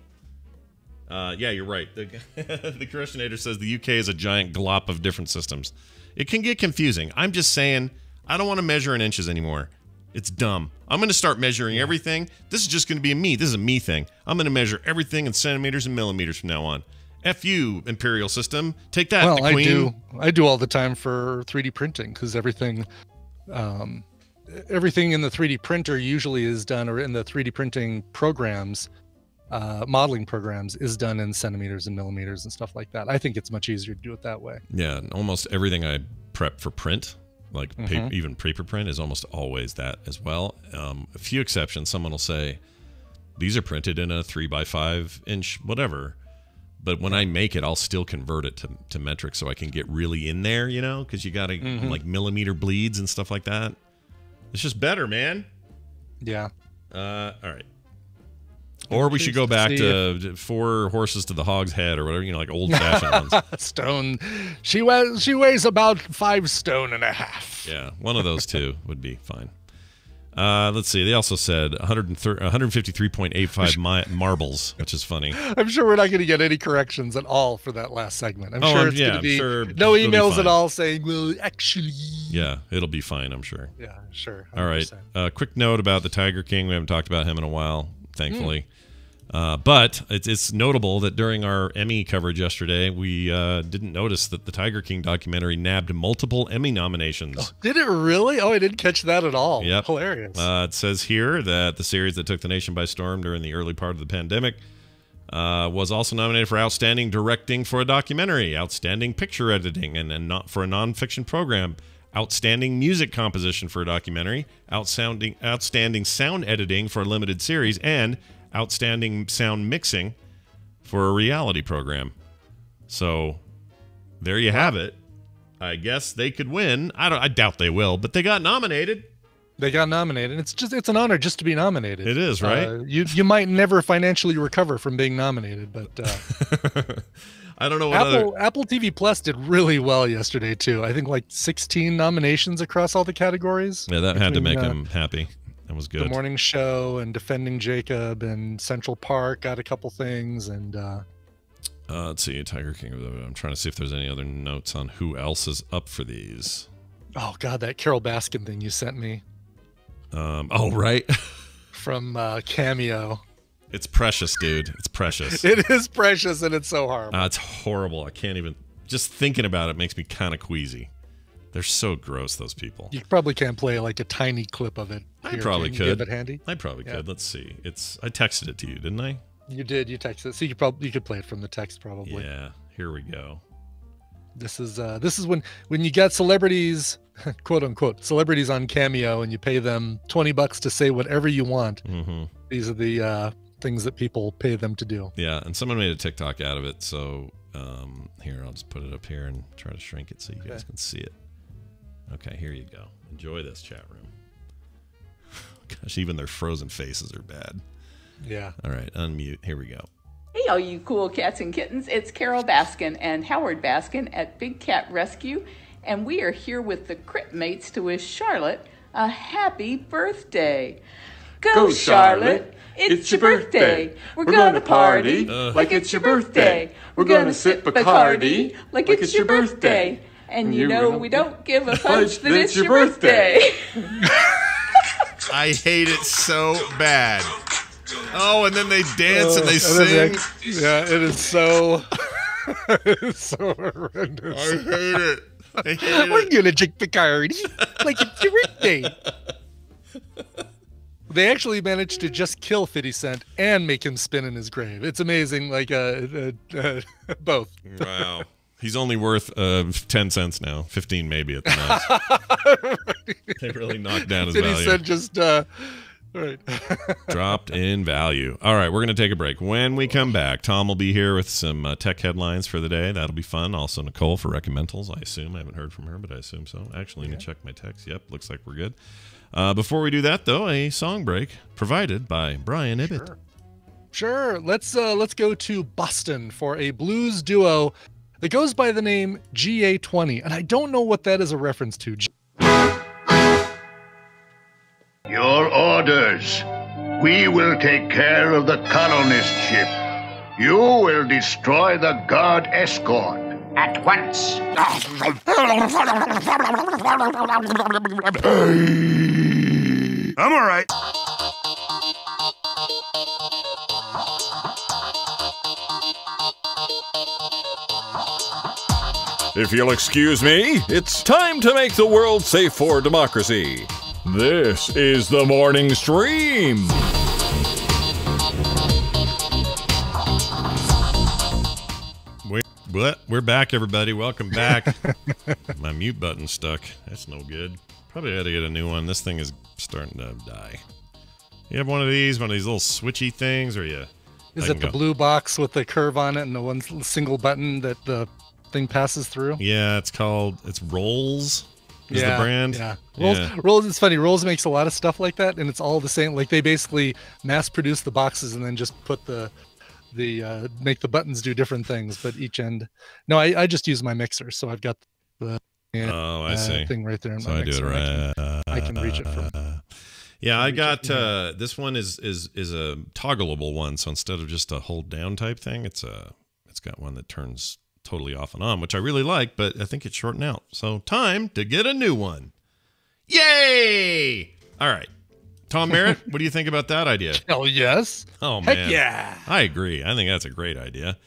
Yeah, you're right. The Christianator says the UK is a giant glop of different systems. It can get confusing. I'm just saying, I don't want to measure in inches anymore. It's dumb. I'm going to start measuring everything. This is just going to be a me. This is a me thing. I'm going to measure everything in centimeters and millimeters from now on. F you, Imperial system. Take that, the Queen. I do all the time for 3D printing, because everything in the 3D printer usually is done, or in the 3D printing programs, modeling programs, is done in centimeters and millimeters and stuff like that. I think it's much easier to do it that way. Yeah, and almost everything I prep for print, like even paper print, is almost always that as well. A few exceptions. Someone will say, these are printed in a 3x5 inch whatever. But when I make it, I'll still convert it to metric so I can get really in there, because you got to like millimeter bleeds and stuff like that. It's just better, man. Yeah. All right. Or we should go back to 4 horses to the hog's head, or whatever, like old-fashioned ones. Stone. She weighs about 5 stone and a half. Yeah, one of those two would be fine. Let's see. They also said 153.85 marbles, which is funny. I'm sure we're not going to get any corrections at all for that last segment. I'm sure it's going to be no it'll emails be at all saying, well, actually. Yeah, it'll be fine, I'm sure. Yeah, sure. 100%. All right. Quick note about the Tiger King. We haven't talked about him in a while, thankfully. But it's notable that during our Emmy coverage yesterday, we didn't notice that the Tiger King documentary nabbed multiple Emmy nominations. Oh, did it really? Oh, I didn't catch that at all. Yep. Hilarious. It says here that the series that took the nation by storm during the early part of the pandemic was also nominated for Outstanding Directing for a Documentary, Outstanding Picture Editing, and not for a nonfiction program, Outstanding Music Composition for a Documentary, Outstanding Sound Editing for a Limited Series, and Outstanding Sound Mixing for a reality program. So there you have it. I guess they could win. I doubt they will, but they got nominated. They got nominated. It's an honor just to be nominated. It is, right? You might never financially recover from being nominated, but I don't know what Apple TV Plus did really well yesterday too. I think like 16 nominations across all the categories. Yeah, that had to make him happy. That was good. The Morning Show and Defending Jacob and Central Park got a couple things, and let's see, Tiger King. I'm trying to see if there's any other notes on who else is up for these. oh god, that Carol Baskin thing you sent me Oh, right. from Cameo. It's precious, dude. It's precious. It is precious, and it's so horrible. It's horrible. I can't even. Just thinking about it makes me kind of queasy. They're so gross, those people. You probably can't play like a tiny clip of it. I Here, probably can could. you have it handy? I probably Yeah. could. Let's see. I texted it to you, didn't I? You did. You texted it, so you could play it from the text probably. Yeah. Here we go. This is when you got celebrities, quote unquote, celebrities on Cameo, and you pay them $20 to say whatever you want. Mm-hmm. These are the things that people pay them to do. Yeah, and someone made a TikTok out of it, so here, I'll just put it up here and try to shrink it so you guys can see it. Okay, here you go. Enjoy this, chat room. Gosh, even their frozen faces are bad. Yeah. All right, unmute. Here we go. Hey, all you cool cats and kittens. It's Carol Baskin and Howard Baskin at Big Cat Rescue, and we are here with the Crip Mates to wish Charlotte a happy birthday. Go, Charlotte! It's your birthday. We're gonna party like it's your birthday. We're gonna sip Bacardi like it's your birthday. And you know we don't give a fudge that it's your birthday. I hate it so bad. Oh, and then they dance and they sing. Yeah, it is so. It's so horrendous. I hate it. I hate We're it. gonna drink Bacardi like it's your birthday. They actually managed to just kill 50 Cent and make him spin in his grave. It's amazing, like both. Wow. He's only worth 10 cents now. 15 maybe at the most. They really knocked down his 50 value. Cent just right. Dropped in value. All right, we're going to take a break. When we come back, Tom will be here with some tech headlines for the day. That'll be fun. Also, Nicole for recommendals, I assume. I haven't heard from her, but I assume so. Actually, let me check my text. Yep, looks like we're good. Before we do that, though, a song break provided by Brian Ibbett. Sure. Let's go to Boston for a blues duo that goes by the name GA20, and I don't know what that is a reference to. Your orders. We will take care of the colonist ship. You will destroy the guard escort. At once. I'm all right. If you'll excuse me, it's time to make the world safe for democracy. This is the morning stream. We're back, everybody. Welcome back. My mute button's stuck. That's no good. Probably had to get a new one. This thing is starting to die. You have one of these little switchy things, or you? Is it the blue box with the curve on it and the one single button that the thing passes through? Yeah, it's Rolls. Is the brand? Yeah. Yeah. Rolls. It's funny. Rolls makes a lot of stuff like that, and it's all the same. Like they basically mass produce the boxes and then just put the make the buttons do different things, but each end. No, I just use my mixer, so I've got the I see. thing right there in So my I do mixer. it right. I can reach it from. Yeah, I got this one is a toggleable one, so instead of just a hold down type thing, it's got one that turns totally off and on, which I really like, but I think it's shorting out. So time to get a new one. Yay! All right. Tom Merritt, what do you think about that idea? Hell yes. Oh, Heck man. yeah. I agree. I think that's a great idea.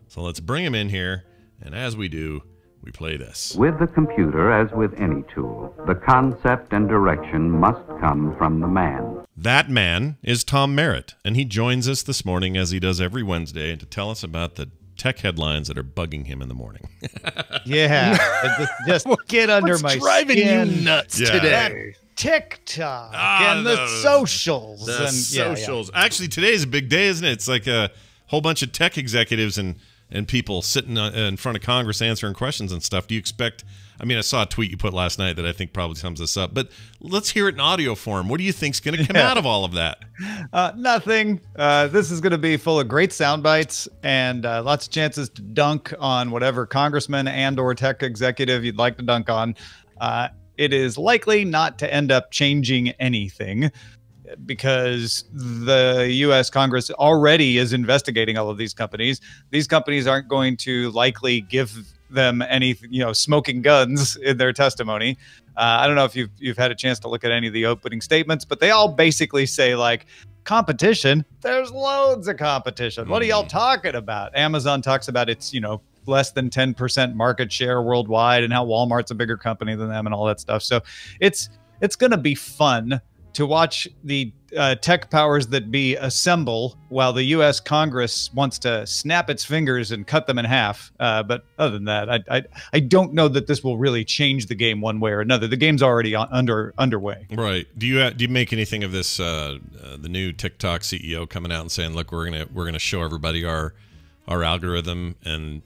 So let's bring him in here, and as we do, we play this. With the computer, as with any tool, the concept and direction must come from the man. That man is Tom Merritt, and he joins us this morning, as he does every Wednesday, to tell us about the tech headlines that are bugging him in the morning. Yeah. just get under What's my driving skin. you nuts Yeah. today? TikTok and the socials. The and socials. Actually, today's a big day, isn't it? It's like a whole bunch of tech executives and and people sitting in front of Congress answering questions and stuff, do you expect? I mean, I saw a tweet you put last night that I think probably sums this up, but let's hear it in audio form. What do you think's going to come out of all of that? Nothing. This is going to be full of great sound bites and lots of chances to dunk on whatever congressman and or tech executive you'd like to dunk on. It is likely not to end up changing anything because the U.S. Congress already is investigating all of these companies. These companies aren't going to likely give them any, smoking guns in their testimony. I don't know if you've had a chance to look at any of the opening statements, but they all basically say like, competition. There's loads of competition. What are y'all talking about? Amazon talks about its, less than 10% market share worldwide and how Walmart's a bigger company than them and all that stuff. So it's going to be fun to watch the tech powers that be assemble while the U.S. Congress wants to snap its fingers and cut them in half. But other than that, I don't know that this will really change the game one way or another. The game's already underway. Right. Do you make anything of this? The new TikTok CEO coming out and saying, "Look, we're gonna show everybody our algorithm and."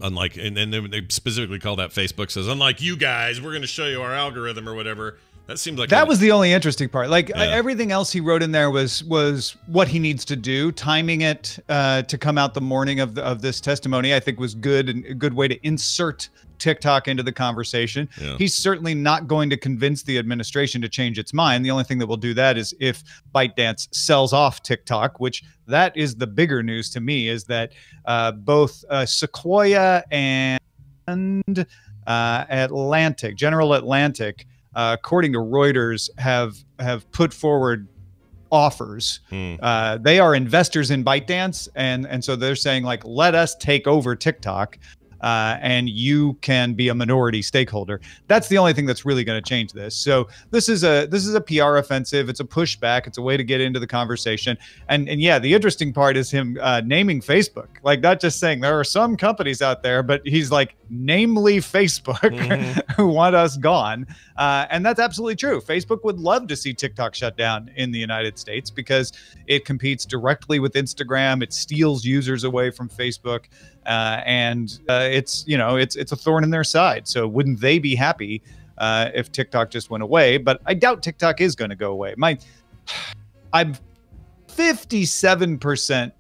Unlike, and they specifically call that Facebook says, unlike you guys, we're going to show you our algorithm or whatever. That seemed like that was the only interesting part. Like everything else he wrote in there was what he needs to do. Timing it to come out the morning of this testimony, I think was good and a good way to insert TikTok into the conversation. Yeah. He's certainly not going to convince the administration to change its mind. The only thing that will do that is if ByteDance sells off TikTok, which that is the bigger news to me, is that both Sequoia and General Atlantic, according to Reuters, have put forward offers. They are investors in ByteDance, and so they're saying like, let us take over TikTok. And you can be a minority stakeholder. That's the only thing that's really going to change this. So this is a PR offensive. It's a pushback. It's a way to get into the conversation. And yeah, the interesting part is him naming Facebook, like not just saying there are some companies out there, but he's like, namely Facebook, who want us gone. And that's absolutely true. Facebook would love to see TikTok shut down in the United States because it competes directly with Instagram. It steals users away from Facebook. And it's a thorn in their side. So wouldn't they be happy if TikTok just went away? But I doubt TikTok is going to go away. I'm 57%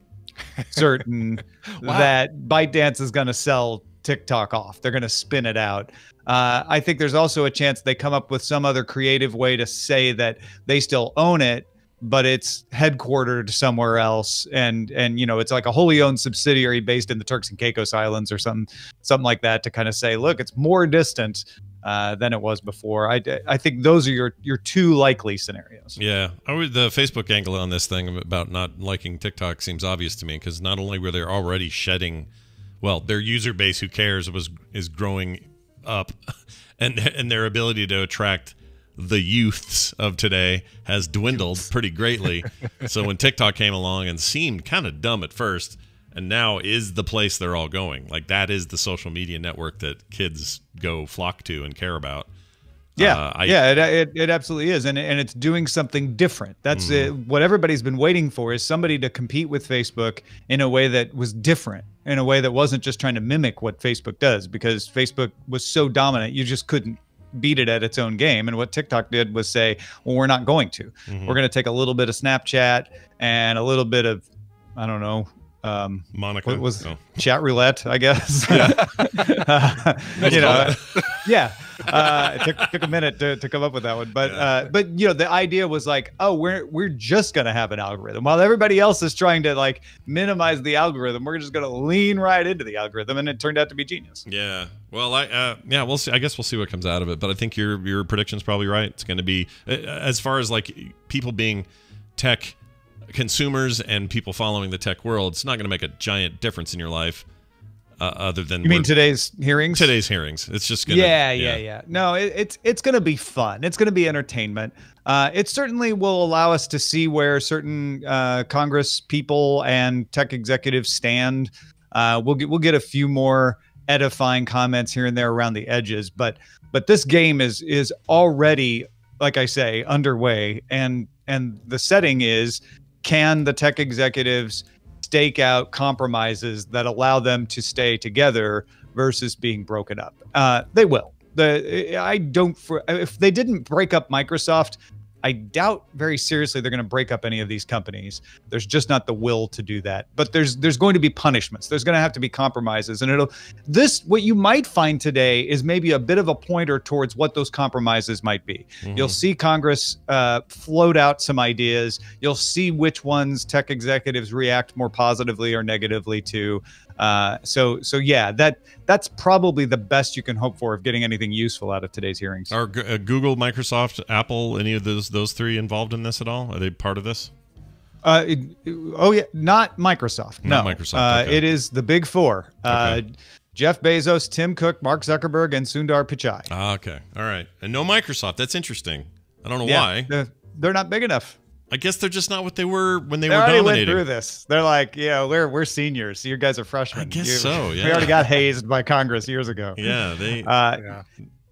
certain that ByteDance is going to sell TikTok off. They're going to spin it out. I think there's also a chance they come up with some other creative way to say that they still own it, but it's headquartered somewhere else, and it's like a wholly owned subsidiary based in the Turks and Caicos Islands or something like that, to kind of say, look, it's more distant than it was before. I think those are your two likely scenarios. Yeah, the Facebook angle on this thing about not liking TikTok seems obvious to me, because not only were they already shedding, well, their user base, who cares, is growing up, and their ability to attract the youths of today has dwindled pretty greatly. So when TikTok came along and seemed kind of dumb at first, and now is the place they're all going, like that is the social media network that kids flock to and care about. It absolutely is, and it's doing something different. That's what everybody's been waiting for, is somebody to compete with Facebook in a way that was different, in a way that wasn't just trying to mimic what Facebook does, because Facebook was so dominant you just couldn't beat it at its own game. And what TikTok did was say, well, we're not going to. We're going to take a little bit of Snapchat and a little bit of, I don't know, Monica. What was chat roulette, I guess. Yeah. It took a minute to come up with that one, but the idea was like, oh, we're just gonna have an algorithm while everybody else is trying to like minimize the algorithm. We're just gonna lean right into the algorithm, and it turned out to be genius. Yeah. Well, we'll see. I guess we'll see what comes out of it. But I think your prediction's probably right. It's going to be, as far as like people being tech consumers and people following the tech world, it's not going to make a giant difference in your life, other than, you mean today's hearings? Today's hearings. It's just gonna, yeah. No, it's going to be fun. It's going to be entertainment. It certainly will allow us to see where certain Congress people and tech executives stand. We'll get a few more edifying comments here and there around the edges, but this game is already, like I say, underway, and the setting is, can the tech executives stake out compromises that allow them to stay together versus being broken up. They will. If they didn't break up Microsoft, I doubt very seriously they're going to break up any of these companies. There's just not the will to do that. But there's going to be punishments. There's going to have to be compromises. And what you might find today is maybe a bit of a pointer towards what those compromises might be. Mm-hmm. You'll see Congress float out some ideas. You'll see which ones tech executives react more positively or negatively to. So yeah, that's probably the best you can hope for of getting anything useful out of today's hearings. Are Google, Microsoft, Apple, any of those three involved in this at all? Are they part of this? Oh yeah, not Microsoft. Not no, Microsoft. Okay. It is the big four. Okay. Jeff Bezos, Tim Cook, Mark Zuckerberg, and Sundar Pichai. Okay, all right, and no Microsoft. That's interesting. I don't know why. They're not big enough. I guess they're just not what they were when they were dominating. Went through this. They're like, yeah, we're seniors. So you guys are freshmen. I guess so. Yeah, we already got hazed by Congress years ago. Yeah, they.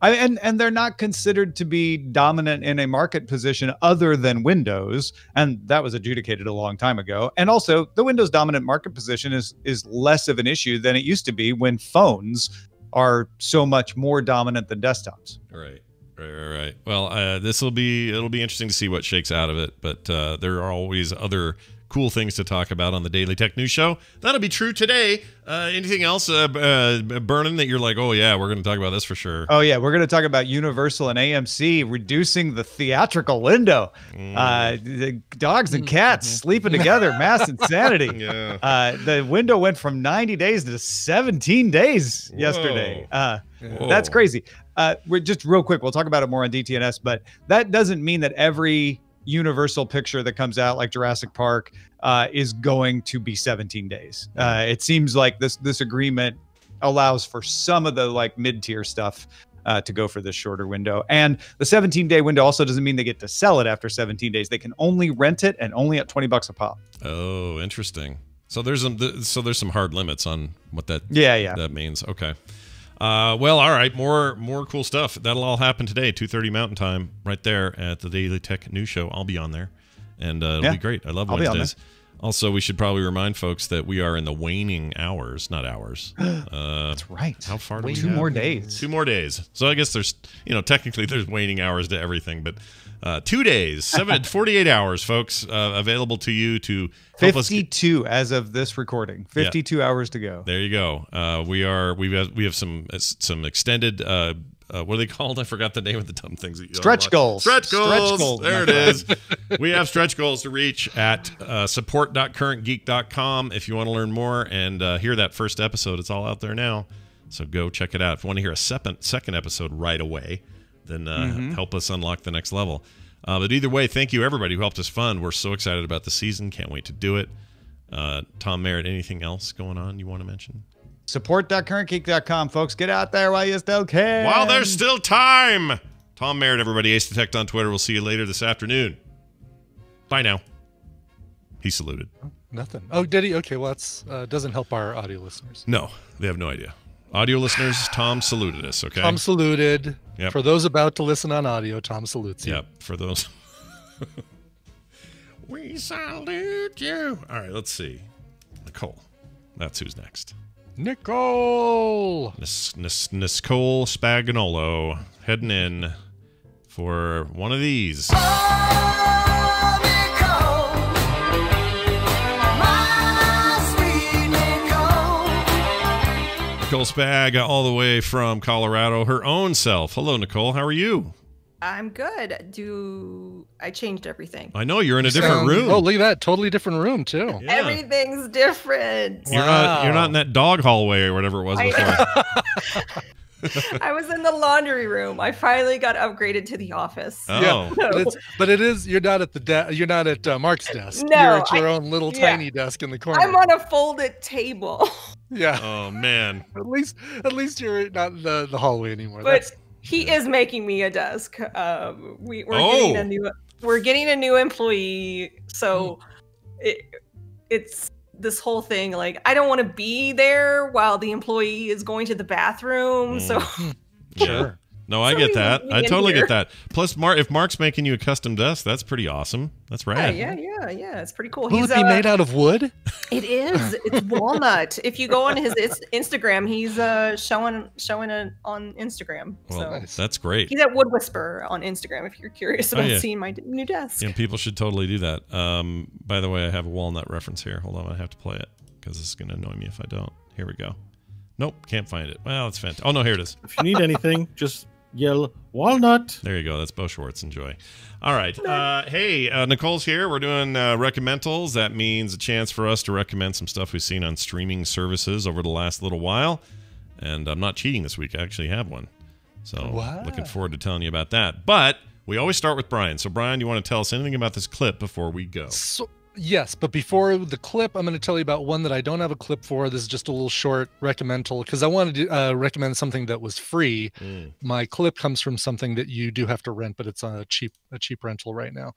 And they're not considered to be dominant in a market position other than Windows, and that was adjudicated a long time ago. And also, the Windows dominant market position is less of an issue than it used to be when phones are so much more dominant than desktops. Right. Well, it'll be interesting to see what shakes out of it, but there are always other cool things to talk about on the Daily Tech News Show. That'll be true today. Anything else burning that you're like, oh yeah, we're going to talk about this for sure? Oh yeah, we're going to talk about Universal and AMC reducing the theatrical window. The dogs and cats sleeping together, mass insanity. Yeah. The window went from 90 days to 17 days yesterday. That's crazy. We're just real quick. We'll talk about it more on DTNS, but that doesn't mean that every Universal picture that comes out, like Jurassic Park, is going to be 17 days. It seems like this agreement allows for some of the like mid-tier stuff to go for this shorter window. And the 17-day window also doesn't mean they get to sell it after 17 days. They can only rent it, and only at $20 a pop. Oh, interesting. So there's some hard limits on what that that means. Okay. Well, all right, more cool stuff. That'll all happen today, 2:30 Mountain Time, right there at the Daily Tech News Show. I'll be on there, and it'll be great. I love Wednesdays. Also, we should probably remind folks that we are in the waning hours, not hours. That's right. How far do we have? 2 more days. 2 more days. So I guess there's, technically there's waning hours to everything, but 2 days, 48 hours, folks, available to you to help 52 as of this recording. 52 hours to go. There you go. We have some extended. What are they called? I forgot the name of the dumb things. Stretch goals. Stretch goals. There it is. We have stretch goals to reach at support.currentgeek.com if you want to learn more and hear that first episode. It's all out there now. So go check it out. If you want to hear a second episode right away, then help us unlock the next level. But either way, thank you everybody who helped us fund. We're so excited about the season. Can't wait to do it. Tom Merritt, anything else going on you want to mention? Support.currentgeek.com, folks. Get out there while you still can. While there's still time. Tom Merritt, everybody. Ace Detect on Twitter. We'll see you later this afternoon. Bye now. He saluted. Nothing. Oh, did he? Okay, well, that's doesn't help our audio listeners. No, they have no idea. Audio listeners, Tom saluted us, okay? Tom saluted. Yep. For those about to listen on audio, Tom salutes you. Yep, for those. We salute you. All right, let's see. Nicole. That's who's next. Nicole. Nicole Spagnolo heading in for one of these. Nicole Spag, all the way from Colorado, her own self. Hello, Nicole. How are you? I'm good. I changed everything. I know you're in a different room. Oh, look at that! Totally different room too. Yeah. Everything's different. You're not in that dog hallway or whatever it was before. I was in the laundry room. I finally got upgraded to the office. Oh. Yeah, but it is. You're not at the you're not at Mark's desk. No, you're at your own little tiny desk in the corner. I'm on a folded table. Yeah. Oh man. At least you're not in the hallway anymore. But he is making me a desk. We're getting a new employee, so it's this whole thing. Like, I don't want to be there while the employee is going to the bathroom. So sure. No, I get that. I totally get that. Plus, if Mark's making you a custom desk, that's pretty awesome. That's rad. Yeah. It's pretty cool. Will it be made out of wood? It is. It's walnut. If you go on his Instagram, he's showing it on Instagram. Well, so that's great. He's at Wood Whisperer on Instagram. If you're curious about seeing my new desk. Yeah, people should totally do that. By the way, I have a walnut reference here. Hold on, I have to play it because this is going to annoy me if I don't. Here we go. Nope, can't find it. Well, it's fantastic. Oh no, here it is. If you need anything, just yell walnut. There you go. That's Bo Schwartz. Enjoy. All right. Hey, Nicole's here. We're doing recommendals. That means a chance for us to recommend some stuff we've seen on streaming services over the last little while. And I'm not cheating this week. I actually have one. So looking forward to telling you about that. But we always start with Brian. So Brian, you want to tell us anything about this clip before we go? Yes, but before the clip, I'm going to tell you about one that I don't have a clip for. This is just a little short recommendal because I wanted to recommend something that was free. My clip comes from something that you do have to rent, but it's a cheap rental right now.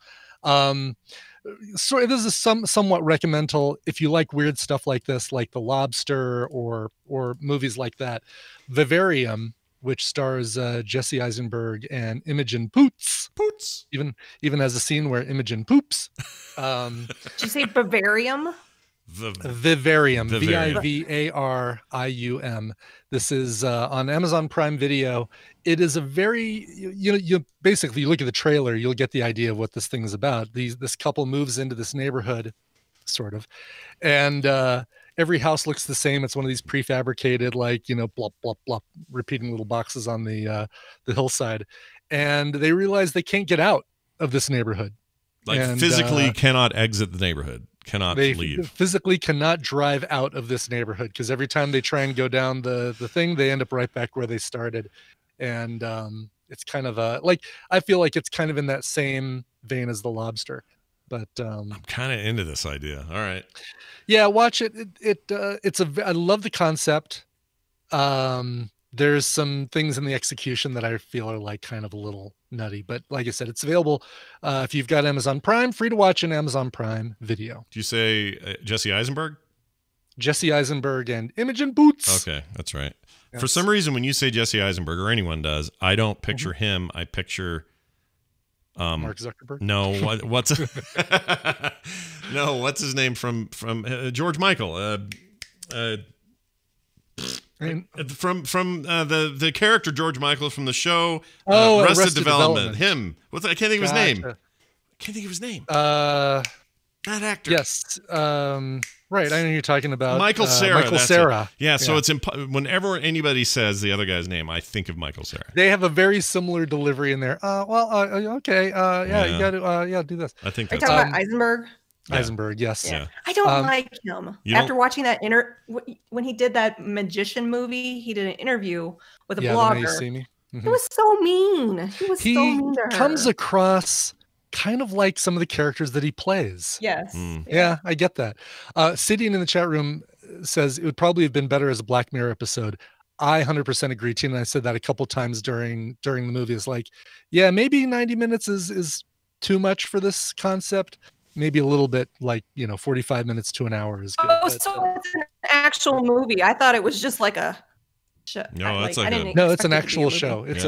So this is somewhat recommendal if you like weird stuff like this, like The Lobster or movies like that. Vivarium, which stars Jesse Eisenberg and Imogen Poots. Even has a scene where Imogen poops. Did you say Bavarium? Vivarium. Vivarium. This is on Amazon Prime Video. It is a very, you basically, you look at the trailer, you'll get the idea of what this thing is about. This couple moves into this neighborhood, sort of, and every house looks the same. It's one of these prefabricated, like, blop, blop, blop, repeating little boxes on the hillside. And they realize they can't get out of this neighborhood. Like physically cannot exit the neighborhood, cannot leave. Physically cannot drive out of this neighborhood because every time they try and go down the thing, they end up right back where they started. And it's kind of I feel like it's kind of in that same vein as The Lobster. But I'm kind of into this idea. All right. Yeah, watch it. I love the concept. There's some things in the execution that I feel are like kind of a little nutty, but like I said, it's available if you've got Amazon Prime, free to watch an Amazon Prime Video. Do you say Jesse Eisenberg? Jesse Eisenberg and Imogen Boots. Okay, that's right. Yes. For some reason, when you say Jesse Eisenberg, or anyone does, I don't picture him. I picture Mark Zuckerberg. No, what's no, what's his name from George Michael? From the character George Michael from the show Arrested Development. Him. I can't think of his name. Can't think of his name. That actor. Yes. Right. I know you're talking about Michael Cera. Michael Cera. Yeah. So it's whenever anybody says the other guy's name, I think of Michael Cera. They have a very similar delivery in there. Okay. You got to do this. I think Are you that's talking about Eisenberg? Eisenberg, yes. Yeah. I don't like him. After watching that when he did that magician movie, he did an interview with a blogger. See Me. It was so mean. He was so mean to her. Comes across kind of like some of the characters that he plays. Yes. Yeah, I get that. Sidian in the chat room says it would probably have been better as a Black Mirror episode. I 100% agree. Tina and I said that a couple times during the movie. It's like, yeah, maybe 90 minutes is too much for this concept. Maybe a little bit, like 45 minutes to an hour is good. Oh, so it's an actual movie. I thought it was just like a show. No, it's it's an actual show. It's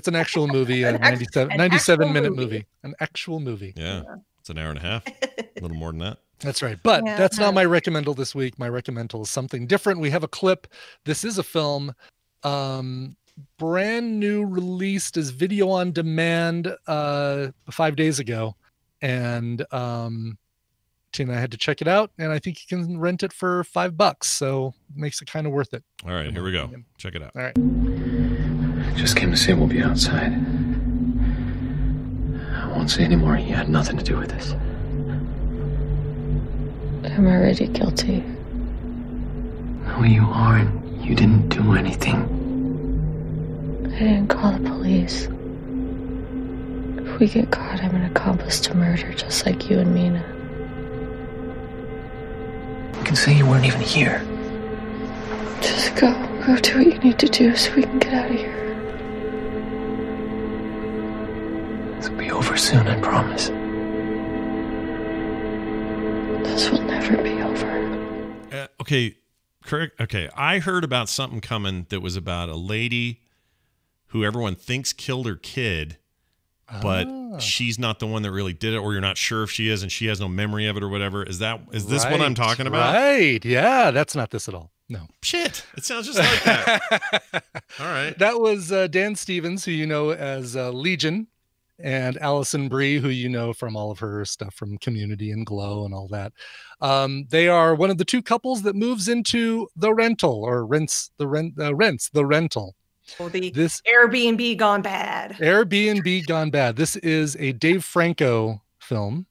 an actual movie, a 97-minute movie. An actual movie. Yeah. It's an hour and a half. A little more than that. That's right. But that's not my recommendal this week. My recommendal is something different. We have a clip. This is a film. Brand new, released as video on demand 5 days ago. And Tina, I had to check it out, and I think you can rent it for $5, so it makes it kind of worth it. All right, here we go. Check it out. All right. I just came to say we'll be outside. I won't say anymore. You had nothing to do with this. I'm already guilty. No, you aren't. You didn't do anything. I didn't call the police. If we get caught, I'm an accomplice to murder, just like you and Mina. You can say you weren't even here. Just go do what you need to do so we can get out of here. This will be over soon, I promise. This will never be over. Okay, correct. Okay, I heard about something coming that was about a lady who everyone thinks killed her kid, but she's not the one that really did it, or you're not sure if she is, and she has no memory of it or whatever. Is this what I'm talking about? Right. Yeah, that's not this at all. No. Shit. It sounds just like that. All right. That was Dan Stevens, who you know as Legion, and Allison Brie, who you know from all of her stuff from Community and Glow and all that. They are one of the two couples that moves into the rental, or rents the rental. Oh, this Airbnb gone bad. Airbnb gone bad. This is a Dave Franco film.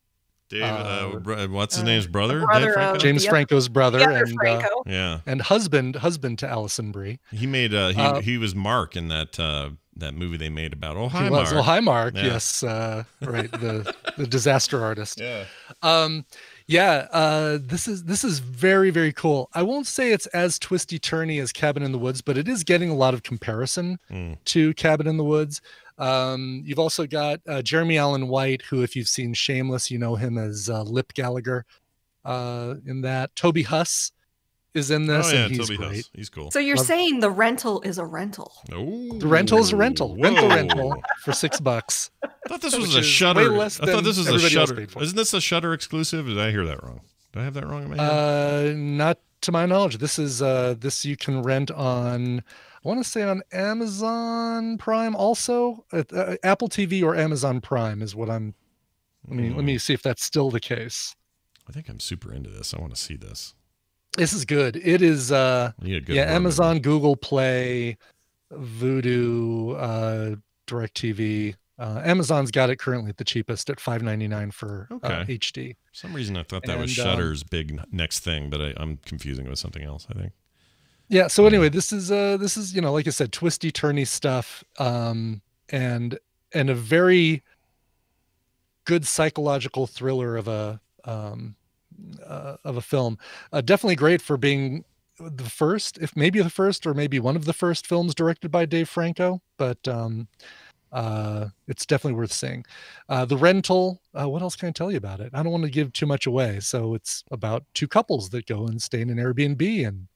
Dave, what's his name's brother? brother Dave Franco? James Franco's brother, and Franco. and husband to Allison Brie. He made he was Mark in that that movie they made about Hi Mark. Mark. Hi Mark. Yeah. Yes, right. The disaster artist. Yeah. This is very, very cool. I won't say it's as twisty turny as Cabin in the Woods, but it is getting a lot of comparison to Cabin in the Woods. You've also got Jeremy Allen White, who, if you've seen Shameless, you know him as Lip Gallagher in that. Toby Huss is in this, and he's Toby great. Huss. He's cool. So you're saying the rental is a rental? Oh, the rental is a rental. Whoa. Rental for $6. I thought this was Which a is Shudder. way less I thought this than was a everybody else Shudder. paid for. Isn't this a Shudder exclusive? Did I hear that wrong? Did I have that wrong in my head? Not to my knowledge. This is this you can rent on, I want to say on Amazon Prime also. Apple TV or Amazon Prime is what I'm let me see if that's still the case. I think I'm super into this. I want to see this. This is good. It is Amazon, Google Play, Vudu, DirecTV. Amazon's got it currently at the cheapest at $5.99 for HD. For some reason I thought that was Shudder's big next thing, but I'm confusing it with something else, I think. Yeah, so anyway, this is like I said, twisty turny stuff, and a very good psychological thriller of a film. Definitely great for being the first, if maybe the first or maybe one of the first films directed by Dave Franco, but it's definitely worth seeing. The Rental, what else can I tell you about it? I don't want to give too much away. So it's about two couples that go and stay in an Airbnb, and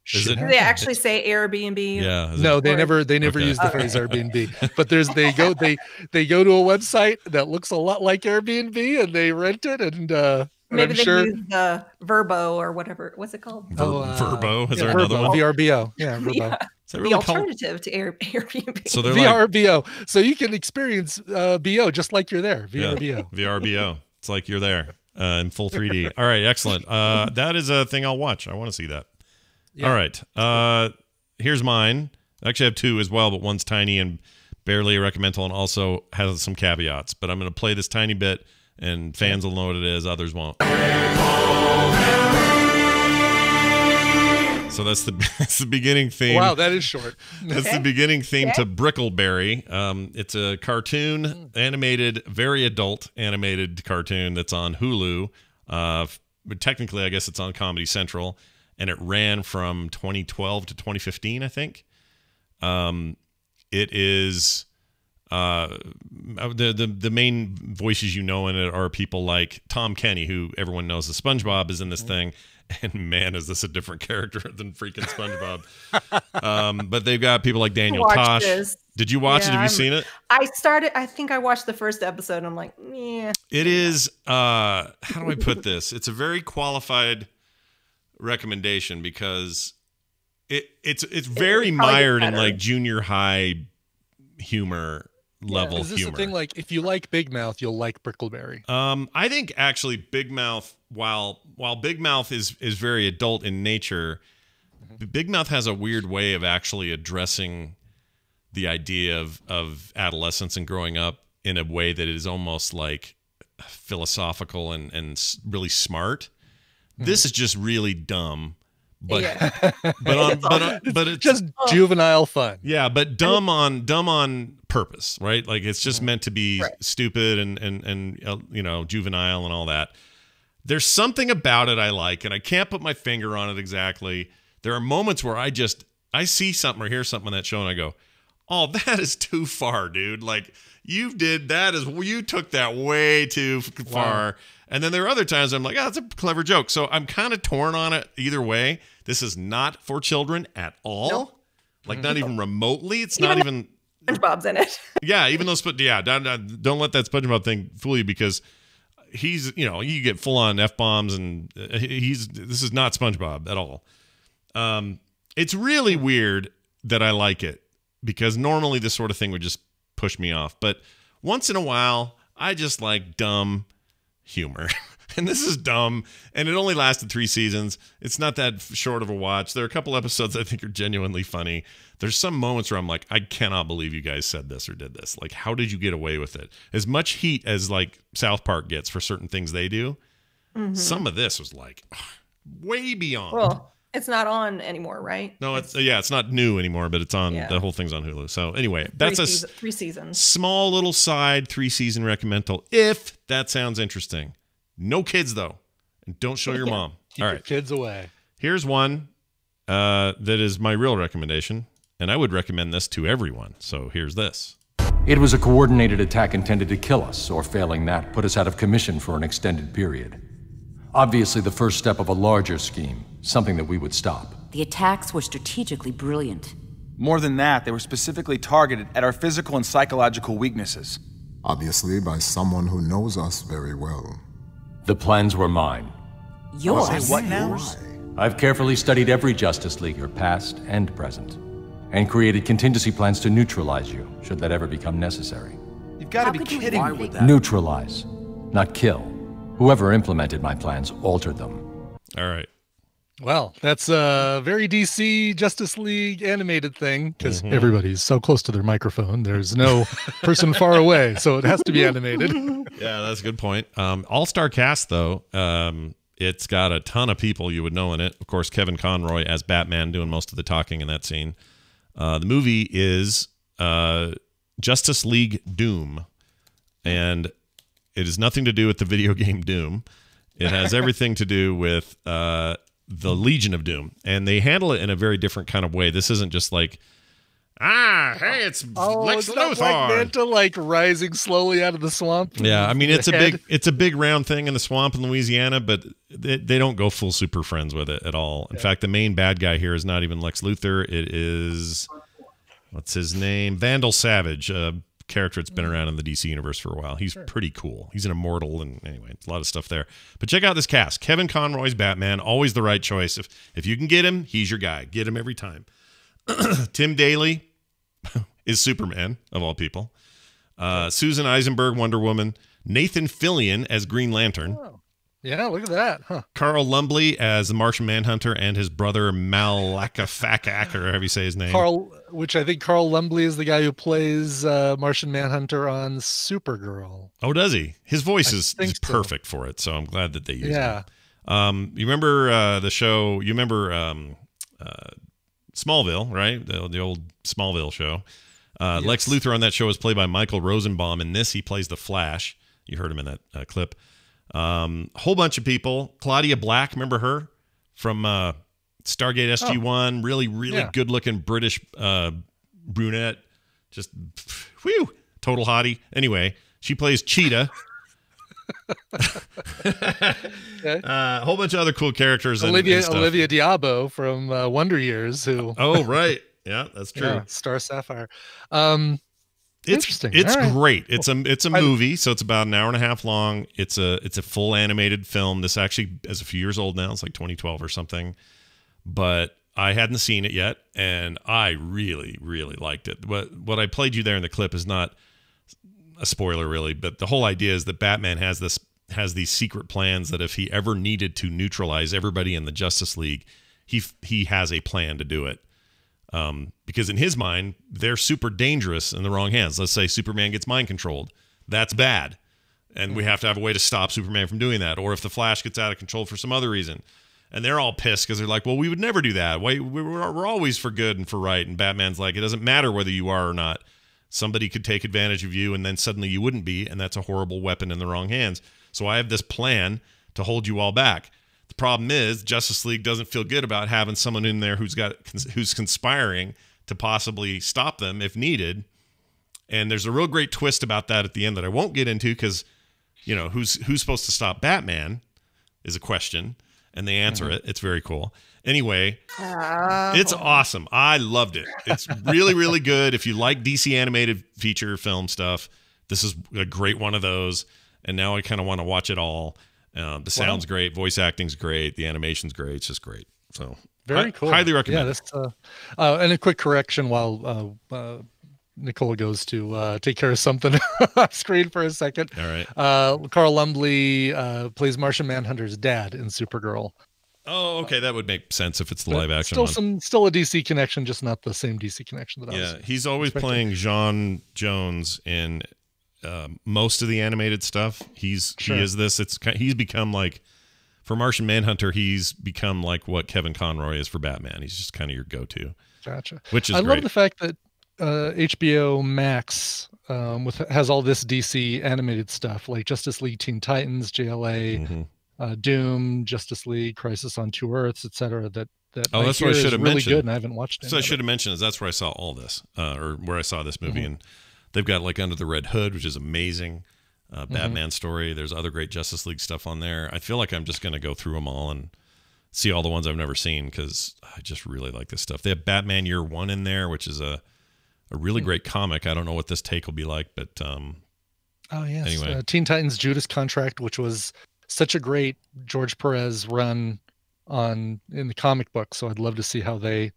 Do they actually say Airbnb? Yeah. No, they never use the phrase Airbnb. But they go to a website that looks a lot like Airbnb, and they rent it, and maybe I'm they sure use the Verbo or whatever. What's it called? Verbo? Is there Verbo, another one? VRBO. Yeah, Verbo. Yeah. Is that really The alternative to Airbnb. So they're VRBO. So you can experience BO just like you're there. VRBO. Yeah, VRBO. It's like you're there in full 3D. All right, excellent. That is a thing I'll watch. I want to see that. Yeah. All right. Here's mine. I actually have two as well, but one's tiny and barely recommendal and also has some caveats. But I'm going to play this tiny bit, and fans will know what it is. Others won't. So that's the beginning theme. Wow, that is short. That's the beginning theme to Brickleberry. It's a cartoon, animated, very adult animated cartoon that's on Hulu. But technically, I guess it's on Comedy Central, and it ran from 2012 to 2015, I think. It is the main voices you know in it are people like Tom Kenny, who everyone knows as SpongeBob, is in this thing. And man, is this a different character than freaking SpongeBob. But they've got people like Daniel Tosh. This. Did you watch it? Have you seen it? I think I watched the first episode, and I'm like, yeah. It is, how do I put this? It's a very qualified recommendation because it's very mired in like junior high humor level Is this humor. the thing, like, if you like Big Mouth, you'll like Brickleberry? I think actually Big Mouth, while Big Mouth is very adult in nature, Big Mouth has a weird way of actually addressing the idea of adolescence and growing up in a way that is almost like philosophical and really smart. This is just really dumb. But but it's just juvenile fun. Yeah, but dumb on purpose, right? Like it's just meant to be stupid and juvenile and all that. There's something about it I like, and I can't put my finger on it exactly. There are moments where I see something or hear something on that show, and I go, "Oh, that is too far, dude! Like you took that way too far." Wow. And then there are other times I'm like, "Oh, that's a clever joke." So I'm kind of torn on it either way. This is not for children at all. Nope. Like not even remotely. It's not even SpongeBob's in it. Yeah, even though don't let that SpongeBob thing fool you, because he's, you get full on F-bombs, and this is not SpongeBob at all. It's really weird that I like it, because normally this sort of thing would just push me off. But once in a while, I just like dumb humor. And this is dumb, and it only lasted 3 seasons. It's not that short of a watch. There are a couple episodes I think are genuinely funny. There's some moments where I'm like, I cannot believe you guys said this or did this. Like, how did you get away with it? As much heat as like South Park gets for certain things they do, some of this was like way beyond. Well, it's not on anymore, right? No, it's not new anymore, but it's on. The whole thing's on Hulu. So anyway, that's 3 seasons. Small little side 3-season recommendal. If that sounds interesting. No kids though, and don't show your mom. Keep All your right, kids away. Here's one that is my real recommendation, and I would recommend this to everyone. So here's this. It was a coordinated attack intended to kill us, or failing that, put us out of commission for an extended period. Obviously the first step of a larger scheme, something that we would stop. The attacks were strategically brilliant. More than that, they were specifically targeted at our physical and psychological weaknesses. Obviously by someone who knows us very well. The plans were mine. Yours? Say what now? I've carefully studied every Justice Leaguer, past and present, and created contingency plans to neutralize you, should that ever become necessary. You've got to be kidding me. Neutralize, not kill. Whoever implemented my plans altered them. All right. Well, that's a very DC Justice League animated thing, because everybody's so close to their microphone. There's no person far away, so it has to be animated. Yeah, that's a good point. All-star cast, though. It's got a ton of people you would know in it. Of course, Kevin Conroy as Batman doing most of the talking in that scene. The movie is Justice League Doom, and it has nothing to do with the video game Doom. It has everything to do with the Legion of Doom, and they handle it in a very different kind of way. This isn't just like, hey, it's Lex Luthor. Like Manta, like rising slowly out of the swamp. Yeah, I mean it's a big round thing in the swamp in Louisiana, but they don't go full super friends with it at all. In fact, the main bad guy here is not even Lex Luthor. It is, what's his name? Vandal Savage, a character that's been around in the DC universe for a while. He's pretty cool. He's an immortal, and anyway, a lot of stuff there. But check out this cast. Kevin Conroy's Batman, always the right choice. If you can get him, he's your guy. Get him every time. Tim Daly is Superman, of all people. Susan Eisenberg, Wonder Woman. Nathan Fillion as Green Lantern. Oh. Yeah, look at that. Huh. Carl Lumbly as the Martian Manhunter, and his brother Malakafakak, or however you say his name. Which I think Carl Lumbly is the guy who plays Martian Manhunter on Supergirl. Oh, does he? His voice is perfect for it, so I'm glad that they used him. You remember the show? You remember Smallville, right? The old Smallville show. Yes. Lex Luthor on that show is played by Michael Rosenbaum. In this, he plays the Flash. You heard him in that clip. Whole bunch of people. Claudia Black, remember her from Stargate SG-1? Really good-looking British brunette. Just, whew, total hottie. Anyway, she plays Cheetah. A whole bunch of other cool characters. Olivia Diabo from Wonder Years. Who? Oh, right. Yeah, that's true. Yeah, Star Sapphire. Interesting. It's great. It's a movie, so it's about an hour and a half long. It's a full animated film. This actually is a few years old now. It's like 2012 or something. But I hadn't seen it yet, and I really, really liked it. What I played you there in the clip is not a spoiler, really, but the whole idea is that Batman has these secret plans that if he ever needed to neutralize everybody in the Justice League, he has a plan to do it. Because in his mind, they're super dangerous in the wrong hands. Let's say Superman gets mind controlled. That's bad. And we have to have a way to stop Superman from doing that. Or if the Flash gets out of control for some other reason. And they're all pissed because they're like, well, we would never do that. We're always for good and for right. And Batman's like, it doesn't matter whether you are or not. Somebody could take advantage of you and then suddenly you wouldn't be. And that's a horrible weapon in the wrong hands. So I have this plan to hold you all back. The problem is Justice League doesn't feel good about having someone in there who's conspiring to possibly stop them if needed. And there's a real great twist about that at the end that I won't get into because, you know, who's supposed to stop Batman is a question, and they answer it. It's very cool. Anyway, it's awesome. I loved it. It's really, really good. If you like DC animated feature film stuff, this is a great one of those. And now I kind of want to watch it all. The sound's great. Voice acting's great. The animation's great. It's just great. So very cool. Highly recommend. Yeah, this, and a quick correction while Nicole goes to take care of something off screen for a second. All right. Carl Lumbly plays Martian Manhunter's dad in Supergirl. Oh, okay. That would make sense if it's the live action Still a DC connection, just not the same DC connection that I was. Yeah, he's always playing John Jones in most of the animated stuff. He is this. He's become like, for Martian Manhunter, he's become like what Kevin Conroy is for Batman. He's just kind of your go-to. Gotcha. Which is I great. love the fact that HBO Max has all this DC animated stuff like Justice League, Teen Titans, JLA, Doom, Justice League, Crisis on Two Earths, etc. That that's what I should have really mentioned. good, and I haven't watched it. So I should have mentioned is that's where I saw all this, or where I saw this movie, and they've got like Under the Red Hood, which is amazing. Batman story. There's other great Justice League stuff on there. I feel like I'm just going to go through them all and see all the ones I've never seen because I just really like this stuff. They have Batman Year One in there, which is a really great comic. I don't know what this take will be like, but oh yes, anyway, Teen Titans Judas Contract, which was such a great George Perez run in the comic book. So I'd love to see how they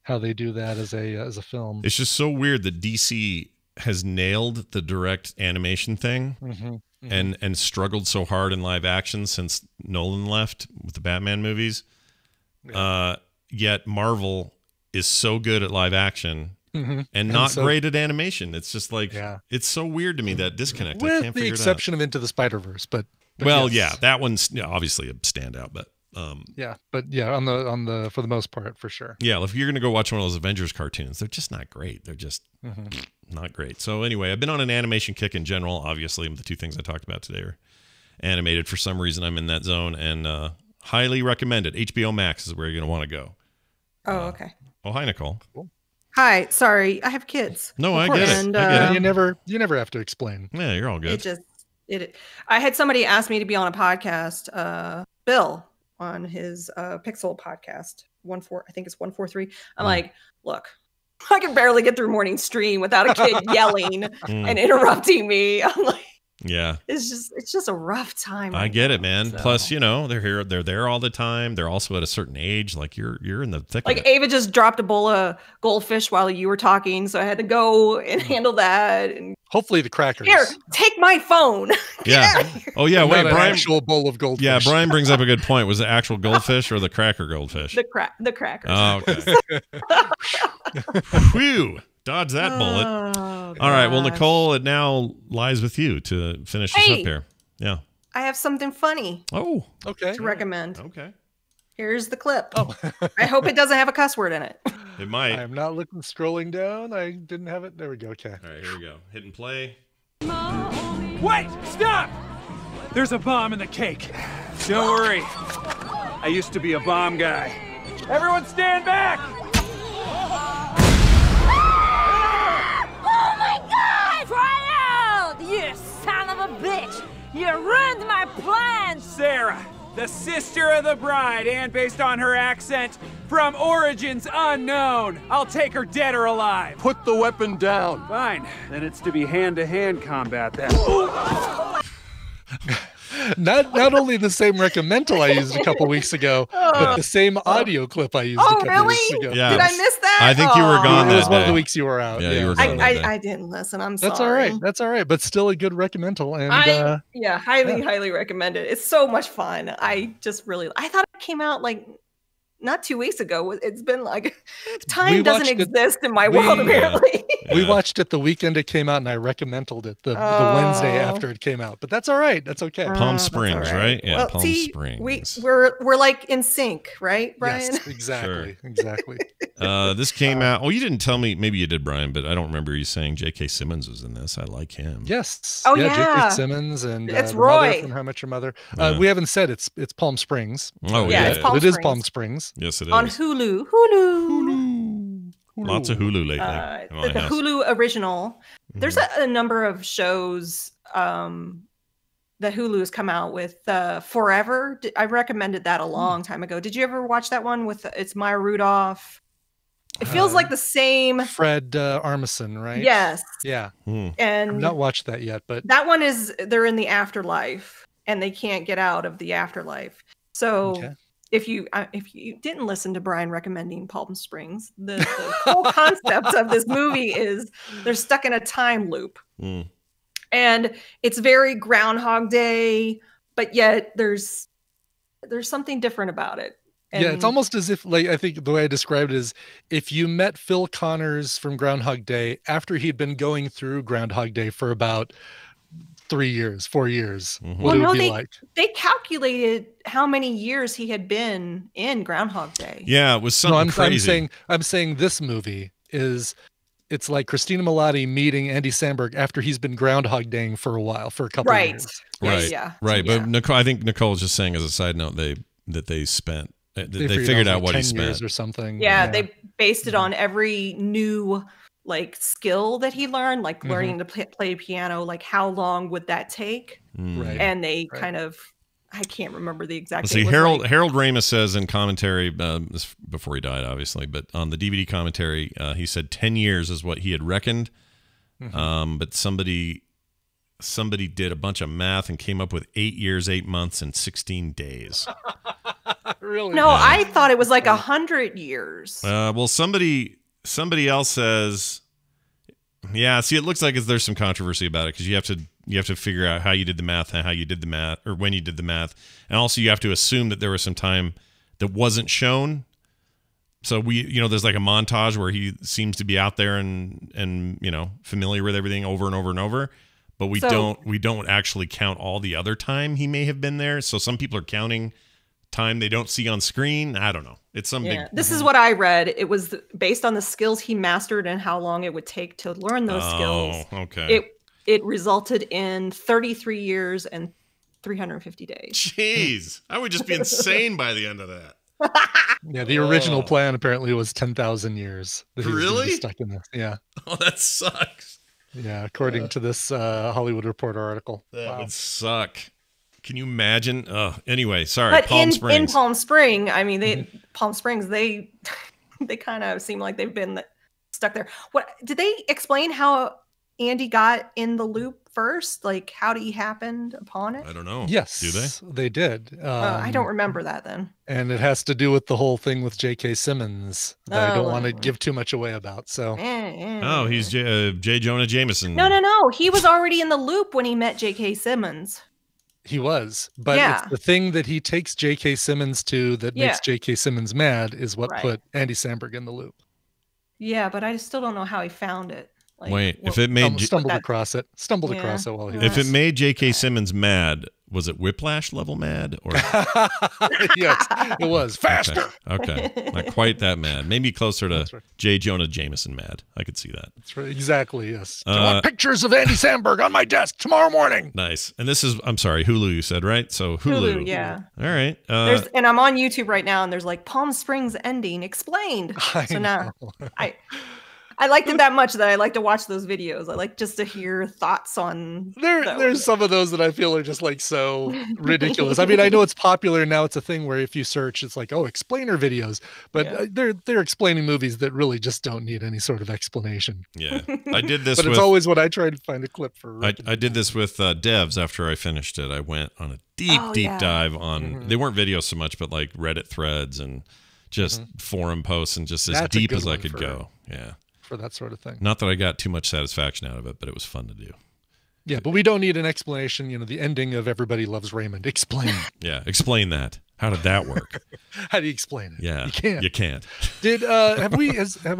do that as a film. It's just so weird that DC has nailed the direct animation thing and struggled so hard in live action since Nolan left with the Batman movies. Yet Marvel is so good at live action and not great at animation. It's just like, it's so weird to me, that disconnect. I can't With figure the it out. exception of Into the Spider-Verse, but well, yes. yeah, that one's obviously a standout, but on the for the most part, for sure. Yeah, if you're gonna go watch one of those Avengers cartoons, they're just not great. They're just not great. So anyway, I've been on an animation kick in general. Obviously, the two things I talked about today are animated. For some reason, I'm in that zone, and highly recommend it. HBO Max is where you're gonna want to go. Oh, okay. Oh, hi, Nicole. Cool. Hi, sorry, I have kids. No, I get it. And, I get it. You never have to explain. Yeah, you're all good. I had somebody ask me to be on a podcast, Bill, on his Pixel podcast, I think it's 143. I'm like, look, I can barely get through morning stream without a kid yelling and interrupting me. I'm like, yeah, it's just a rough time. I get it, man. So. Plus, they're there all the time. They're also at a certain age. Like you're in the thick of it. Ava just dropped a bowl of goldfish while you were talking, so I had to go and handle that. And hopefully the crackers. Here, take my phone. Yeah. Oh yeah. Wait, Not Brian. An actual bowl of goldfish. Yeah, Brian brings up a good point. Was it actual goldfish or the cracker goldfish? The crackers. Oh, okay. Phew. Dodge that bullet. All right. Well, Nicole, it now lies with you to finish this up here. Yeah. I have something funny. Oh, okay. To recommend. Okay. Here's the clip. Oh. I hope it doesn't have a cuss word in it. It might. I'm not scrolling down. I didn't have it. There we go. Okay. All right. Here we go. Hit and play. Wait! Stop! There's a bomb in the cake. Don't worry. I used to be a bomb guy. Everyone stand back! Oh my God! Cry out! You son of a bitch! You ruined my plans! Sarah, the sister of the bride, and based on her accent, from origins unknown. I'll take her dead or alive. Put the weapon down. Fine. Then it's to be hand-to-hand combat then. Not only the same recommendal I used a couple weeks ago, but the same audio clip I used a couple weeks ago. Yeah. Did I miss that? I think you were gone It was that one of day. the weeks you were out. Yeah, you were gone that day. I didn't listen. I'm sorry. That's all right. That's all right. But still a good recommendal. And highly recommend it. It's so much fun. I thought it came out like not 2 weeks ago. It's been like time doesn't exist in my world apparently. We watched it the weekend it came out, and I recommended it the Wednesday after it came out. But that's all right. That's okay. Palm Springs, right? Yeah, well, Palm Springs. We're like in sync, right, Brian? Yes, exactly. Sure. Exactly. This came out. Oh, you didn't tell me. Maybe you did, Brian, but I don't remember you saying J.K. Simmons was in this. I like him. Yes. Oh, J.K. Simmons and it's the Roy mother from How I Met Your Mother. We haven't said it's Palm Springs. Oh yeah, it's Palm Springs. It is Palm Springs. Yes, it is. On Hulu. Lots of Hulu lately. The Hulu original. There's a number of shows that Hulu's come out with Forever. I recommended that a long time ago. Did you ever watch that one with it's Maya Rudolph? It feels like the same. Fred Armisen, right? Yes. Yeah. And I've not watched that yet, but that one is they're in the afterlife and they can't get out of the afterlife. So if you didn't listen to Brian recommending Palm Springs, the whole concept of this movie is they're stuck in a time loop. And it's very Groundhog Day, but yet there's something different about it. And yeah, it's almost as if, like, I think the way I described it is if you met Phil Connors from Groundhog Day after he'd been going through Groundhog Day for about 4 years, what it would be like. They calculated how many years he had been in Groundhog Day. Yeah, it was something crazy. I'm saying this movie it's like Christina Milioti meeting Andy Samberg after he's been Groundhog Daying for a while, for a couple of years. Right. But Nicole, I think Nicole was just saying as a side note they spent they figured out what he spent or something. Yeah, they based it on every new like skill that he learned, like learning to play piano. Like how long would that take? Right. And they kind of, I can't remember the exact. See, Harold Ramis says in commentary this before he died, obviously, but on the DVD commentary, he said 10 years is what he had reckoned. But somebody did a bunch of math and came up with 8 years, 8 months, and 16 days. Really? No, I thought it was like 100 years. Well, somebody else says, yeah. See, it looks like there's some controversy about it because you have to figure out how you did the math and how you did the math, or when you did the math, and also you have to assume that there was some time that wasn't shown. So there's like a montage where he seems to be out there and familiar with everything over and over and over, but we don't actually count all the other time he may have been there. So some people are counting time they don't see on screen. I don't know. It's some big. This is what I read. It was based on the skills he mastered and how long it would take to learn those skills. Okay. It resulted in 33 years and 350 days. Jeez, I would just be insane by the end of that. Yeah, the original plan apparently was 10,000 years. Really? Stuck in this. Yeah. Oh, that sucks. Yeah, according to this Hollywood Reporter article. That would suck. Can you imagine? Anyway, sorry. But Palm in Springs. Palm Springs, I mean, Palm Springs, they kind of seem like they've been stuck there. What did they explain how Andy got in the loop first? Like how he happened upon it? I don't know. Yes, do they? They did. I don't remember that then. And it has to do with the whole thing with J.K. Simmons that I don't want to give too much away about. So, oh, he's J. Jonah Jameson. No. He was already in the loop when he met J.K. Simmons. He was, but it's the thing that he takes J.K. Simmons to that makes J.K. Simmons mad is what put Andy Samberg in the loop. Yeah, but I still don't know how he found it. Like, wait, if it made stumbled across it while he was. If it made J.K. Simmons mad, was it Whiplash level mad? Or yes, it was faster. Okay, not quite that mad. Maybe closer to J. Jonah Jameson mad. I could see that. That's right. Exactly. Yes. I want pictures of Andy Samberg on my desk tomorrow morning. Nice. And this is, I'm sorry, Hulu. You said right. So Hulu. Yeah. All right. And I'm on YouTube right now, and there's like Palm Springs ending explained. Now I liked it that much that I like to watch those videos. I like just to hear thoughts on. There's some of those that I feel are just like so ridiculous. I mean, I know it's popular now. It's a thing where if you search, it's like, oh, explainer videos, but they're explaining movies that really just don't need any sort of explanation. Yeah, I did this. But it's always when I try to find a clip for. I did this with Devs after I finished it. I went on a deep dive on. They weren't videos so much, but like Reddit threads and just forum posts and just as deep as I could go. Yeah. For that sort of thing. Not that I got too much satisfaction out of it, but it was fun to do. Yeah, but we don't need an explanation. You know, the ending of Everybody Loves Raymond. Explain. Yeah, explain that. How did that work? How do you explain it? Yeah, you can't. Did have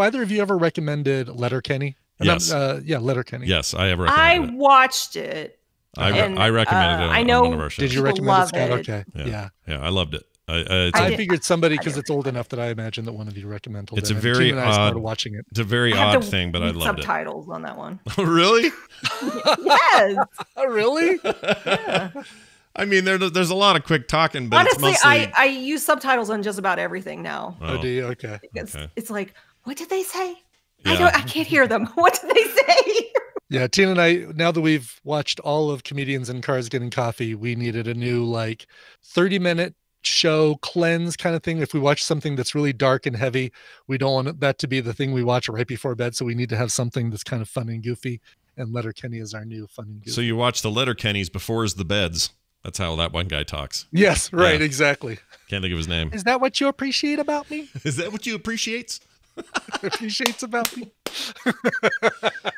either of you ever recommended Letterkenny? Yes. Letterkenny. Yes, I have recommended it. I watched it. I recommended it. I know. On one of our shows. Did you recommend it, Scott? It. Okay. Yeah, I loved it. I figured somebody, because it's old enough that I imagine that one of you recommended it. It's a very odd. Watching it. It's a very odd thing, but I loved subtitles on that one. Really? Yes. Really? Yeah. I mean, there's a lot of quick talking, but honestly, it's mostly... I use subtitles on just about everything now. Oh, do you? Okay. It's like, what did they say? Yeah. I can't hear them. What did they say? Yeah, Tina and I, now that we've watched all of Comedians in Cars Getting Coffee, we needed a new 30-minute show cleanse kind of thing. If we watch something that's really dark and heavy, we don't want that to be the thing we watch right before bed. So we need to have something that's kind of fun and goofy. And Letterkenny is our new fun and goofy. So you watch the Letterkennys before is the beds. That's how that one guy talks. Yes, right, exactly. Can't think of his name. Is that what you appreciate about me? Is that what you appreciates? Appreciates about me?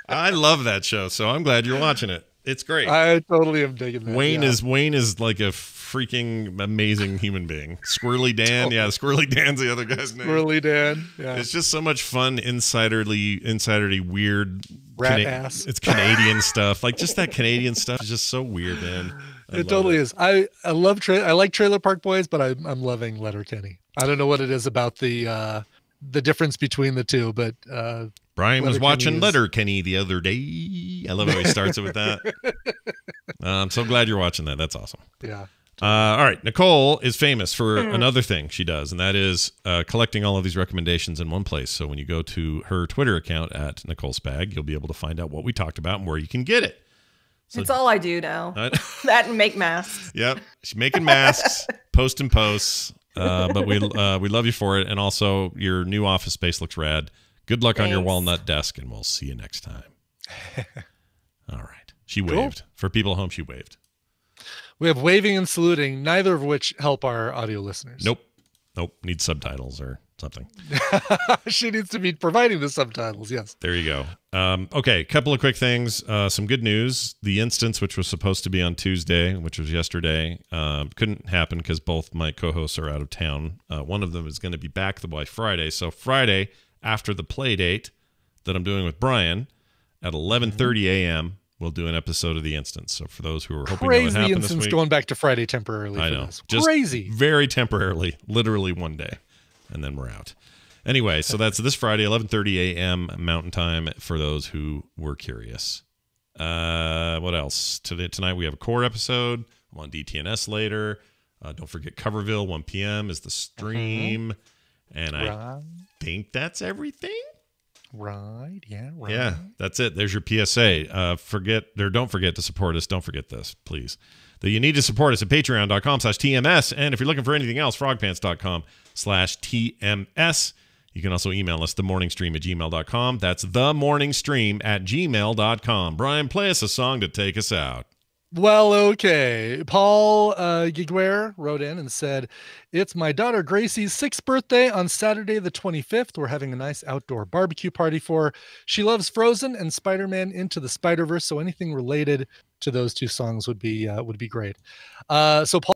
I love that show, so I'm glad you're watching it. It's great. I totally am digging that. Wayne is like a freaking amazing human being. Squirrely Dan, Squirrely Dan's the other guy's name. Squirrely Dan, yeah. It's just so much fun, insiderly weird rat ass. It's Canadian stuff. Like just that Canadian stuff is just so weird, man. It totally is. I love I like Trailer Park Boys, but I'm loving Letterkenny. I don't know what it is about the difference between the two, but Brian was watching Letterkenny the other day. I love how he starts it with that. I'm so glad you're watching that. That's awesome. Yeah. All right. Nicole is famous for another thing she does, and that is collecting all of these recommendations in one place. So when you go to her Twitter account at Nicole Spag, you'll be able to find out what we talked about and where you can get it. So, it's all I do now. That and make masks. Yep. She's making masks, posting posts. But we love you for it. And also, your new office space looks rad. Good luck on your walnut desk, and we'll see you next time. All right. She waved. For people at home, she waved. We have waving and saluting, neither of which help our audio listeners. Nope. Need subtitles or something. She needs to be providing the subtitles, yes. There you go. Okay, a couple of quick things. Some good news. The instance, which was supposed to be on Tuesday, which was yesterday, couldn't happen because both my co-hosts are out of town. One of them is going to be back by Friday. So Friday, after the play date that I'm doing with Brian at 11:30 a.m., we'll do an episode of The Instance. So for those who are hoping that would happen this week. Going back to Friday temporarily. I know. Just crazy. Very temporarily. Literally one day. And then we're out. Anyway, so that's this Friday, 11:30 a.m. Mountain Time for those who were curious. What else? Tonight we have a core episode. I'm on DTNS later. Don't forget Coverville, 1 p.m. is the stream. And I think that's everything. Right. Yeah. Right. Yeah, that's it. There's your PSA. Don't forget to support us. Don't forget this, please. You need to support us at patreon.com/TMS. And if you're looking for anything else, frogpants.com/TMS. You can also email us, themorningstream@gmail.com. That's themorningstream@gmail.com. Brian, play us a song to take us out. Well, okay. Paul Giguere wrote in and said, it's my daughter Gracie's 6th birthday on Saturday the 25th. We're having a nice outdoor barbecue party for her. She loves Frozen and Spider-Man Into the Spider-Verse, so anything related to those two songs would be great. So Paul